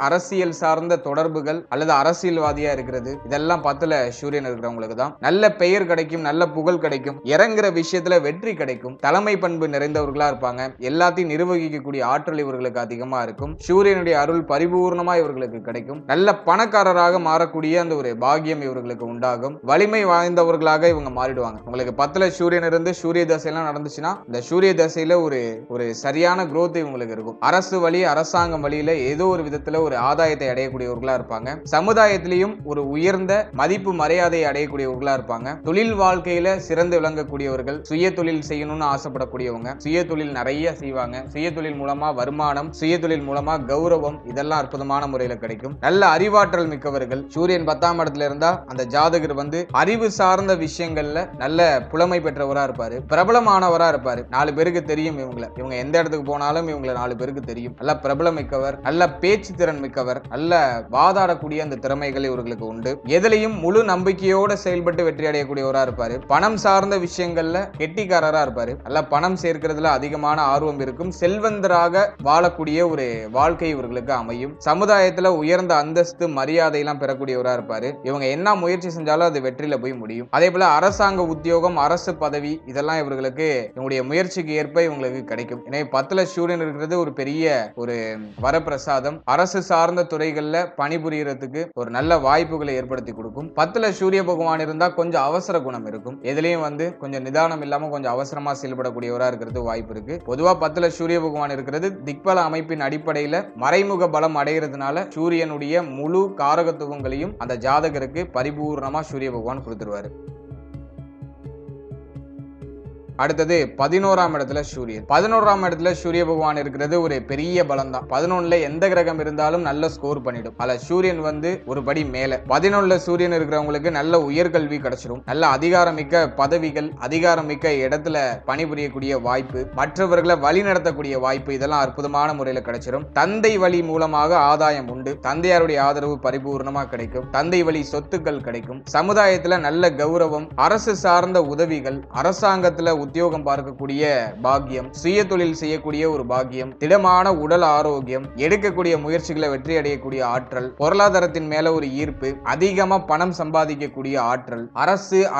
அரசியல் சார்ந்த தொடர்புகள் அல்லது அரசியல்வாதியா இருக்கிறது இதெல்லாம் 10ல சூரியன் இருக்கிறவங்களுக்கு தான். நல்ல பெயர் கிடைக்கும், நல்ல புகழ் கிடைக்கும், இறங்குற விஷயத்துல வெற்றி கிடைக்கும், தலைமை பண்பு நிறைந்தவர்களா இருப்பாங்க. எல்லாத்தையும் நிர்வகிக்கக்கூடிய ஆற்றல் இவர்களுக்கு அதிகமா இருக்கும். சூரியனுடைய அருள் பரிபூர்ணமா இவர்களுக்கு கிடைக்கும். நல்ல பணக்காரராக மாறக்கூடிய அந்த ஒரு பாக்கியம் இவர்களுக்கு உண்டாகும். வலிமை வாய்ந்தவர்களாக இவங்க மாறிடுவாங்க. உங்களுக்கு 10ல சூரியன் இருந்து சூரிய தசையெல்லாம் நடந்துச்சுன்னா இந்த சூரிய தசையில ஒரு சரியான growth இவங்களுக்கு இருக்கும். அரசு வழி, அரசாங்கம் வழியில ஏதோ ஒரு விதத்துல ஒரு ஆதாயத்தை அடையக்கூடியவர்களா இருப்பாங்க. சமுதாயத்திலையும் ஒரு உயர்ந்த மதிப்பு மரியாதையை அடையக்கூடியவர்களா இருப்பாங்க. தொழில் வாழ்க்கையில சிறந்து விளங்கக்கூடியவர்கள், சுய தொழில் செய்யணும்னு ஆசைப்படக்கூடியவங்க, சுய தொழில் நிறைய செய்வாங்க. சுய தொழில் மூலமா வருமானம், சுய தொழில் மூலமா கௌரவம் இதெல்லாம் அற்புதமான முறையில கிடைக்கும். நல்ல அறிவாற்றல் மிக்கவர்கள். சூரியன் 10ஆம் இடத்துல இருந்தா அந்த ஜாதகர் அறிவு சார்ந்த விஷயங்கள்ல நல்ல புலமை பெற்றவரா இருப்பாரு, பிரபலமானவரா இருப்பாரு. 4 பேருக்கு தெரியும் இவங்க எந்த இடத்துக்கு போனாலும் இவங்களை 4 பேருக்கு தெரியும். நல்ல பிரபலம் மிக்கவர், நல்ல பேச்சு திறன் மிக்கவர், நல்ல வாதாடக்கூடிய அந்த திறமைகள் இவர்களுக்கு உண்டு. எதிலையும் முழு நம்பிக்கையோட செயல்பட்டு வெற்றி அடையக்கூடியவரா நபரா இருப்பாரு. பணம் சார்ந்த விஷயங்கள்ல கெட்டிக்காரரா இருப்பாரு. நல்ல பணம் சேர்க்கிறதுல அதிகமான ஆர்வம் இருக்கும். செல்வந்தராக வாழக்கூடிய ஒரு வாழ்க்கை இவர்களுக்கு அமையும். சமுதாயத்துல உயர்ந்த அந்தஸ்து மரியாதை எல்லாம் பெறக்கூடியவரா இருப்பாரு. இவங்க என்ன முயற்சி செஞ்சாலும் அது வெற்றியில போய் முடியும். அதே போல அரசாங்க உத்தியோகம், அரசு பதவி இதெல்லாம் இவர்களுக்கு இவங்களுடைய முயற்சிக்கு ஏற்ப இவங்களுக்கு கிடைக்கும். எனவே 10ல சூரியன் இருக்கிறது ஒரு பெரிய ஒரு வரப்பிரசாதம். அரசு சார்ந்த துறைகள்ல பணிபுரியறதுக்கு ஒரு நல்ல வாய்ப்புகளை ஏற்படுத்தி கொடுக்கும். 10ல சூரிய பகவான் இருந்தா கொஞ்சம் அவசர குணம் இருக்கும். எதுலயும் கொஞ்சம் நிதானம் இல்லாம கொஞ்சம் அவசரமா செயல்படக்கூடியவரா இருக்கிறது வாய்ப்பு இருக்கு. பொதுவா 10ல சூரிய பகவான் இருக்கிறது திக்பல அமைப்பின் அடிப்படையில மறைமுக பலம் அடைகிறதுனால சூரியனுடைய முழு காரகத்துவங்களையும் அந்த ஜாதகருக்கு பரிபூர்ணமா சூரிய பகவான் கொடுத்துருவாரு. அடுத்தது 11ஆம் இடத்துல சூரியன். 11ஆம் இடத்துல சூரிய பகவான் இருக்கிறது ஒரு பெரிய பலம் தான். 11ல எந்த கிரகம் இருந்தாலும் நல்ல ஸ்கோர் பண்ணிடும். அதுல சூரியன் ஒரு படி மேல. 11ல சூரியன் இருக்கிறவங்களுக்கு நல்ல உயர்கல்வி கிடைச்சிடும். நல்ல அதிகாரமிக்க பதவிகள், அதிகாரமிக்க இடத்துல பணிபுரியக்கூடிய வாய்ப்பு, மற்றவர்களை வழி நடத்தக்கூடிய வாய்ப்பு, இதெல்லாம் அற்புதமான முறையில் கிடைச்சிடும். தந்தை வழி மூலமாக ஆதாயம் உண்டு. தந்தையாருடைய ஆதரவு பரிபூர்ணமா கிடைக்கும். தந்தை வழி சொத்துக்கள் கிடைக்கும். சமுதாயத்துல நல்ல கௌரவம், அரசு சார்ந்த உதவிகள், அரசாங்கத்துல உத்தியோகம் பார்க்கக்கூடிய பாக்கியம், சுய தொழில் செய்யக்கூடிய ஒரு பாக்கியம், திடமான உடல் ஆரோக்கியம், எடுக்கக்கூடிய முயற்சிகளை வெற்றி அடையக்கூடிய ஆற்றல், பொருளாதாரத்தின் மேல ஒரு ஈர்ப்பு, அதிகமா பணம் சம்பாதிக்கக்கூடிய ஆற்றல்,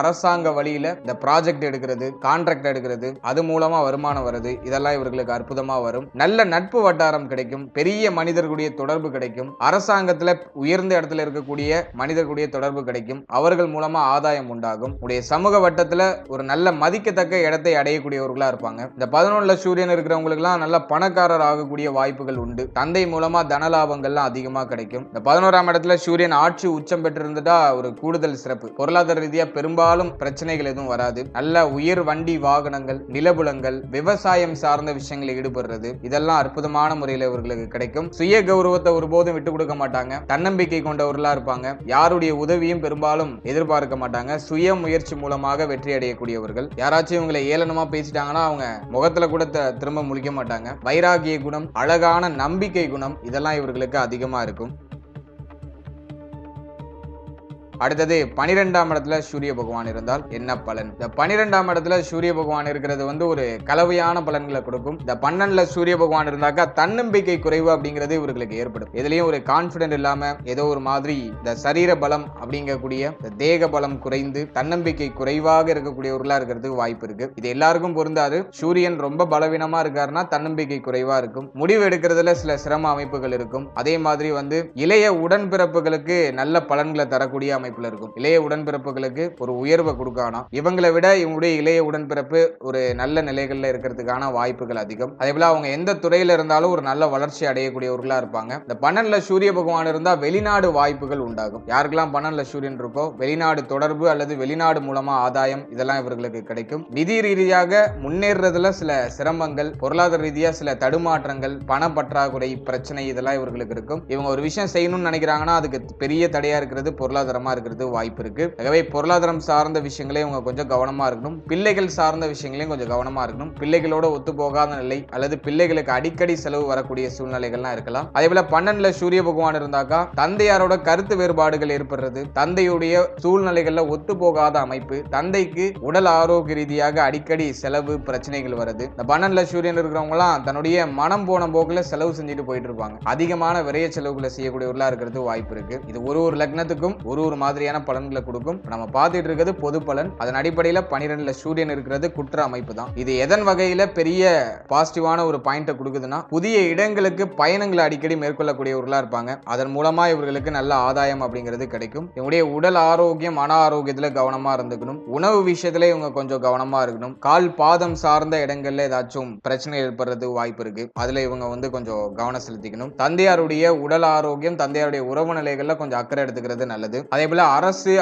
அரசாங்க வழியில இந்த ப்ராஜெக்ட் எடுக்கிறது, கான்ட்ராக்ட் எடுக்கிறது, அது மூலமா வருமானம் வருது, இதெல்லாம் இவர்களுக்கு அற்புதமா வரும். நல்ல நட்பு வட்டாரம் கிடைக்கும். பெரிய மனிதர்களுடைய தொடர்பு கிடைக்கும். அரசாங்கத்துல உயர்ந்த இடத்துல இருக்கக்கூடிய மனிதர்களுடைய தொடர்பு கிடைக்கும். அவர்கள் மூலமா ஆதாயம் உண்டாகும். உடைய சமூக வட்டத்துல ஒரு நல்ல மதிக்கத்தக்க இடத்தை அடையக்கூடியவர்களா இருப்பாங்க. இந்த 11ல சூரியன் இருக்கிறவங்களுக்கு எல்லாம் நல்ல பணக்காரர் ஆகக்கூடிய வாய்ப்புகள் உண்டு. தந்தை மூலமா தனலாபங்கள்லாம் அதிகமா கிடைக்கும். இந்த 11ஆம் இடத்துல சூரியன் ஆட்சி உச்சம் பெற்றிருந்துட்டா ஒரு கூடுதல் சிறப்பு. பொருளாதார ரீதியா பெரும்பாலும் பிரச்சனைகள் எதுவும் வராது. நல்ல உயர் வண்டி வாகனங்கள், நிலபுலங்கள், விவசாயம் சார்ந்த விஷயங்களில் ஈடுபடுறது, இதெல்லாம் அற்புதமான முறையில் இவர்களுக்கு கிடைக்கும். சுய கௌரவத்தை ஒருபோதும் விட்டு கொடுக்க மாட்டாங்க. தன்னம்பிக்கை கொண்டவர்களா இருப்பாங்க. யாருடைய உதவியும் பெரும்பாலும் எதிர்பார்க்க மாட்டாங்க. சுய முயற்சி மூலமாக வெற்றி அடையக்கூடியவர்கள். யாராச்சும் இவங்களை ஏளனமா பேசிட்டாங்கன்னா அவங்க முகத்துல கூட திரும்ப முழிக்க மாட்டாங்க. வைராகிய குணம், அழகான நம்பிக்கை குணம், இதெல்லாம் இவர்களுக்கு அதிகமா இருக்கும். அடுத்தது 12ஆம் இடத்துல சூரிய பகவான் இருந்தால் என்ன பலன்? இந்த 12ஆம் இடத்துல சூரிய பகவான் இருக்கிறது ஒரு கலவையான பலன்களை கொடுக்கும். இந்த 12ல சூரிய பகவான் இருந்தாக்கா தன்னம்பிக்கை குறைவு அப்படிங்கிறது இவர்களுக்கு ஏற்படும். எதுலயும் ஒரு கான்பிடன்ட் இல்லாம ஏதோ ஒரு மாதிரி இந்த சரீர பலம் அப்படிங்கக்கூடிய இந்த தேக பலம் குறைந்து தன்னம்பிக்கை குறைவாக இருக்கக்கூடியவர்களா இருக்கிறதுக்கு வாய்ப்பு இருக்கு. இது எல்லாருக்கும் பொருந்தாது. சூரியன் ரொம்ப பலவீனமா இருக்காருன்னா தன்னம்பிக்கை குறைவா இருக்கும். முடிவு எடுக்கிறதுல சில சிரம அமைப்புகள் இருக்கும். அதே மாதிரி இளைய உடன்பிறப்புகளுக்கு நல்ல பலன்களை தரக்கூடிய அமைப்பு இருக்கும். இளைய உடன்பிறப்புகளுக்கு ஒரு உயர்வை கொடுக்கணும். இவங்களை விட இவங்களுடைய இளைய உடன்பிறப்பு ஒரு நல்ல நிலைகள்ல இருக்கிறதுக்கான வாய்ப்புகள் அதிகம். அதே போல அவங்க எந்த துறையில இருந்தாலும் ஒரு நல்ல வளர்ச்சி அடையக்கூடியவர்களா இருப்பாங்க. இந்த 12ல சூரிய பகவான் இருந்தா வெளிநாடு வாய்ப்புகள் உண்டாகும். யாருக்கெல்லாம் 12ல சூரியன் இருக்கோ வெளிநாடு தொடர்பு அல்லது வெளிநாடு மூலமா ஆதாயம், இதெல்லாம் இவர்களுக்கு கிடைக்கும். நிதி ரீதியாக முன்னேறதுல சில சிரமங்கள், பொருளாதார ரீதியா சில தடுமாற்றங்கள், பண பற்றாக்குறை பிரச்சனை, இதெல்லாம் இவர்களுக்கு இருக்கும். இவங்க ஒரு விஷயம் செய்யணும்னு நினைக்கிறாங்கன்னா அதுக்கு பெரிய தடையா இருக்கிறது பொருளாதாரமா இருக்கிறது வாய்ப்பு இருக்கு. ஆகவே பொருளாதாரம் சார்ந்த விஷயங்களே இவங்க கொஞ்சம் கவனமா இருக்கணும். பிள்ளைகள் சார்ந்த விஷயங்களையும் கொஞ்சம் கவனமா இருக்கணும். பிள்ளைகளோட ஒத்து போகாத நிலை அல்லது பிள்ளைகளுக்கு அடிக்கடி செலவு வரக்கூடிய சூழ்நிலைகள்லாம் இருக்கலாம். அதே போல 12ல சூரிய பகவான் இருந்தாக்கா தந்தையாரோட கருத்து வேறுபாடுகள் ஏற்படுறது, தந்தையுடைய சூழ்நிலைகள்ல ஒத்து போகாத அமைப்பு, தந்தைக்கு உடல் ஆரோக்கிய ரீதியாக அடிக்கடி செலவு பிரச்சனைகள் வருது. இந்த 12ல சூரியன் இருக்கிறவங்க எல்லாம் தன்னுடைய மனம் போன போக்குல செலவு செஞ்சுட்டு போயிட்டு இருப்பாங்க. அதிகமான விரைய செலவுகளை செய்யக்கூடியவர்களா இருக்கிறது வாய்ப்பு இருக்கு. இது ஒரு லக்னத்துக்கும் ஒரு மாதிரியான பலன்களை கொடுக்கும். நம்ம பார்த்துட்டு இருக்கிறது பொது பலன். அதன் அடிப்படையில் 12ல சூரியன் இருக்கிறது குற்ற அமைப்பு தான். இது எதன் வகையில பெரிய பாசிட்டிவான ஒரு பாயிண்ட் கொடுக்குதுன்னா புதிய இடங்களுக்கு பயணங்களை அடிக்கடி மேற்கொள்ளக்கூடியவர்களா இருப்பாங்க. அதன் மூலமா இவர்களுக்கு நல்ல ஆதாயம் அப்படிங்கிறது கிடைக்கும். இவங்களுடைய உடல் ஆரோக்கியம், மன ஆரோக்கியத்துல கவனமா இருந்துக்கணும். உணவு விஷயத்துல இவங்க கொஞ்சம் கவனமா இருக்கணும். கால் பாதம் சார்ந்த இடங்கள்ல ஏதாச்சும் பிரச்சனை ஏற்படுறது வாய்ப்பு இருக்கு. அதுல இவங்க கொஞ்சம் கவனம் செலுத்திக்கணும். தந்தையாருடைய உடல் ஆரோக்கியம், தந்தையாருடைய உறவு நிலைகள்ல கொஞ்சம் அக்கறை எடுத்துக்கிறது நல்லது. அதே போல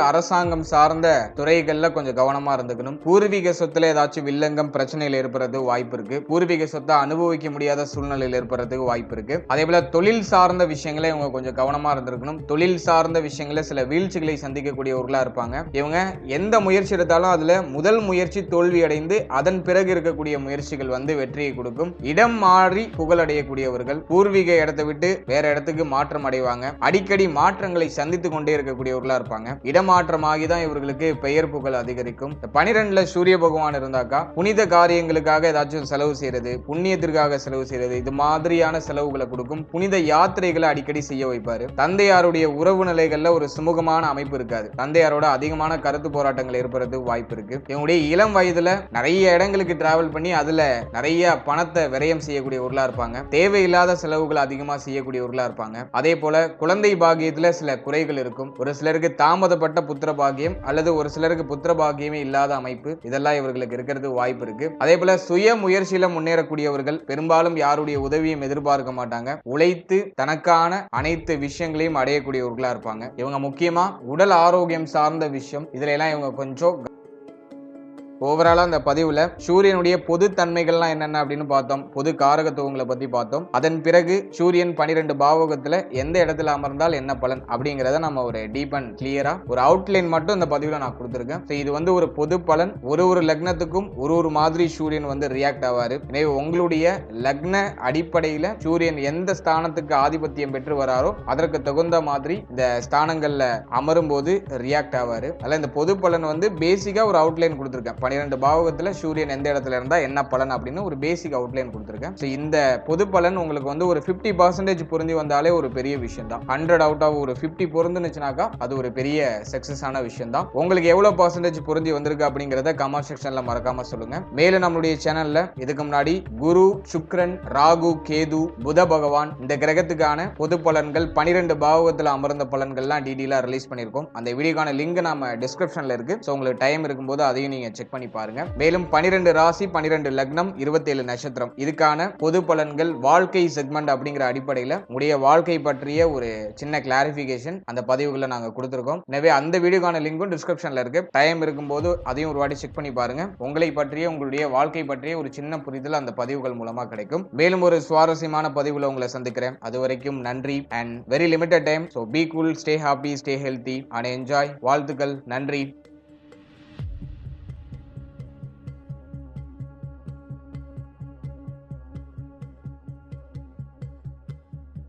அரசாங்கம் சார்ந்த துறைகள்ல கொஞ்சம் கவனமா இருந்துக்கணும். பூர்வீக சொத்துல ஏதாச்சும் வில்லங்கம் பிரச்சனைகள் ஏற்படுறது வாய்ப்பு இருக்கு. பூர்வீக சொத்தை அனுபவிக்க முடியாத சூழ்நிலையில் ஏற்படுறதுக்கு வாய்ப்பு இருக்கு. அதே போல தொழில் சார்ந்த விஷயங்களை இவங்க கொஞ்சம் கவனமா இருந்திருக்கணும். தொழில் சார்ந்த விஷயங்கள சில வீழ்ச்சிகளை சந்திக்கக்கூடியவர்களா இருப்பாங்க. இவங்க எந்த முயற்சி எடுத்தாலும் அதுல முதல் முயற்சி தோல்வி அடைந்து அதன் பிறகு இருக்கக்கூடிய முயற்சிகள் வெற்றியை கொடுக்கும். இடம் மாறி புகழ் அடையக்கூடியவர்கள், பூர்வீக இடத்தை விட்டு வேற இடத்துக்கு மாற்றம் அடைவாங்க. அடிக்கடி மாற்றங்களை சந்தித்துக் கொண்டே இருக்கக்கூடியவர்களா இருப்பாங்க. இடமாற்றமாகி தான் இவர்களுக்கு பெயர் புகழ் அதிகரிக்கும். 12ல சூரிய பகவான் இருந்தாக்கா புனித காரியங்களுக்காக ஏதாச்சும் செலவு செய்யறது, புண்ணியத்திற்காக செலவு செய்யறது, இது மாதிரியான செலவுகளை கொடுக்கும். புனித யாத்திரைகளை அடிக்கடி செய்ய வைப்பாரு. தந்தையாருடைய உறவு நிலைகள்ல ஒரு சுமூகமான அமைப்பு இருக்காது. தந்தையாரோட அதிகமான கருத்து போராட்டங்கள் ஏற்படுறது வாய்ப்பு இருக்கு. இவங்களுடைய இளம் வயதுல நிறைய இடங்களுக்கு டிராவல் பண்ணி அதுல நிறைய பணத்தை விரயம் செய்யக்கூடியவர்களா இருப்பாங்க. தேவையில்லாத செலவுகள் அதிகமா செய்யக்கூடியவர்களா இருப்பாங்க. அதே போல குழந்தை பாக்கியத்துல சில குறைகள் இருக்கும். ஒரு சிலருக்கு தாமதப்பட்ட புத்திர பாக்கியம் அல்லது ஒரு சிலருக்கு புத்திர பாக்கியமே இல்லாத அமைப்பு, இதெல்லாம் இவர்களுக்கு இருக்கிறது வாய்ப்பு இருக்கு. அதே போல சுய முயற்சியில முன்னேறக்கூடியவர்கள் பெரும்பாலும் யாருடைய உதவியும் எதிர்பார்க்க மாட்டாங்க. உழைத்து தனக்கான அனைத்து விஷயங்களையும் அடையக்கூடியவர்களா இருப்பாங்க. இவங்க முக்கியமா உடல் ஆரோக்கியம் சார்ந்த விஷயம், இதுல எல்லாம் இவங்க கொஞ்சம் ஓவராலா அந்த பதிவுல சூரியனுடைய பொது தன்மைகள்லாம் என்னென்ன அப்படின்னு பார்த்தோம். பொது காரகத்துவங்களை பத்தி பார்த்தோம். அதன் பிறகு சூரியன் 12 பாவகத்துல எந்த இடத்துல அமர்ந்தால் என்ன பலன் அப்படிங்கறத நம்ம ஒரு டீப் அண்ட் கிளியரா ஒரு அவுட்லைன் மட்டும் இந்த பதிவுல நான் கொடுத்திருக்கேன். இது வந்து ஒரு பொது பலன். ஒரு லக்னத்துக்கும் ஒரு மாதிரி சூரியன் வந்து ரியாக்ட் ஆவாரு. எனவே உங்களுடைய லக்ன அடிப்படையில சூரியன் எந்த ஸ்தானத்துக்கு ஆதிபத்தியம் பெற்று வராரோ அதற்கு தகுந்த மாதிரி இந்த ஸ்தானங்கள்ல அமரும் போது ரியாக்ட் ஆவாரு. அதனால இந்த பொது பலன் வந்து பேசிக்கா ஒரு அவுட்லைன் கொடுத்திருக்கேன். 12 பாவகத்துல சூரியன் எந்த இடத்துல இருந்தா என்ன பலன் அப்படின்னு ஒரு பேசிக் அவுட்லைன் கொடுத்திருக்கேன். இந்த பொது பலன் உங்களுக்கு வந்து ஒரு 50% பொருந்தி வந்தாலே ஒரு பெரிய விஷயம் தான். 100 அவுட் ஆஃப் ஒரு 50 பொருந்துச்சுனாக்கா அது ஒரு பெரிய சக்சஸ் ஆன விஷயம் தான். உங்களுக்கு எவ்வளவு பர்சன்டேஜ் பொருந்தி வந்திருக்கு அப்படிங்கறத கமெண்ட் செக்ஷன்ல மறக்காம சொல்லுங்க. மேலும் நம்மளுடைய சேனல்ல இதுக்கு முன்னாடி குரு, சுக்கிரன், ராகு, கேது, புத பகவான் இந்த கிரகத்துக்கான பொது பலன்கள் 12 பாவகத்துல அமர்ந்த பலன்கள்லாம் டீடெயிலா ரிலீஸ் பண்ணிருக்கோம். அந்த வீடியோக்கான லிங்க் நம்ம டிஸ்கிரிப்ஷன்ல இருக்கு. உங்களுக்கு டைம் இருக்கும்போது அதையும் நீங்க செக் பண்ணி பாருங்க. மேலும் 12 ராசி, 12 லக்னம், 27 நட்சத்திரம் இதுக்கான பொது பலன்கள் வாழ்க்கை செக்மெண்ட் அப்படிங்கிற அடிப்படையில் உங்களுடைய வாழ்க்கை பற்றிய ஒரு சின்ன கிளாரிபிகேஷன் அந்த பதிவுகளை நாங்க கொடுத்திருக்கோம். எனவே அந்த வீடியோக்கான லிங்கும் டிஸ்கிரிப்ஷன்ல இருக்கு. டைம் இருக்கும்போது அதையும் ஒரு வாட்டி செக் பண்ணி பாருங்க. உங்களை பற்றிய உங்களுடைய வாழ்க்கை பற்றிய ஒரு சின்ன புரிதல் அந்த பதிவுகள் மூலமா கிடைக்கும். மேலும் ஒரு சுவாரஸ்யமான பதிவுல உங்களை சந்திக்கிறேன். அது வரைக்கும் நன்றி and very limited time. So be cool, stay happy, stay healthy and enjoy. வாழ்த்துக்கள். நன்றி.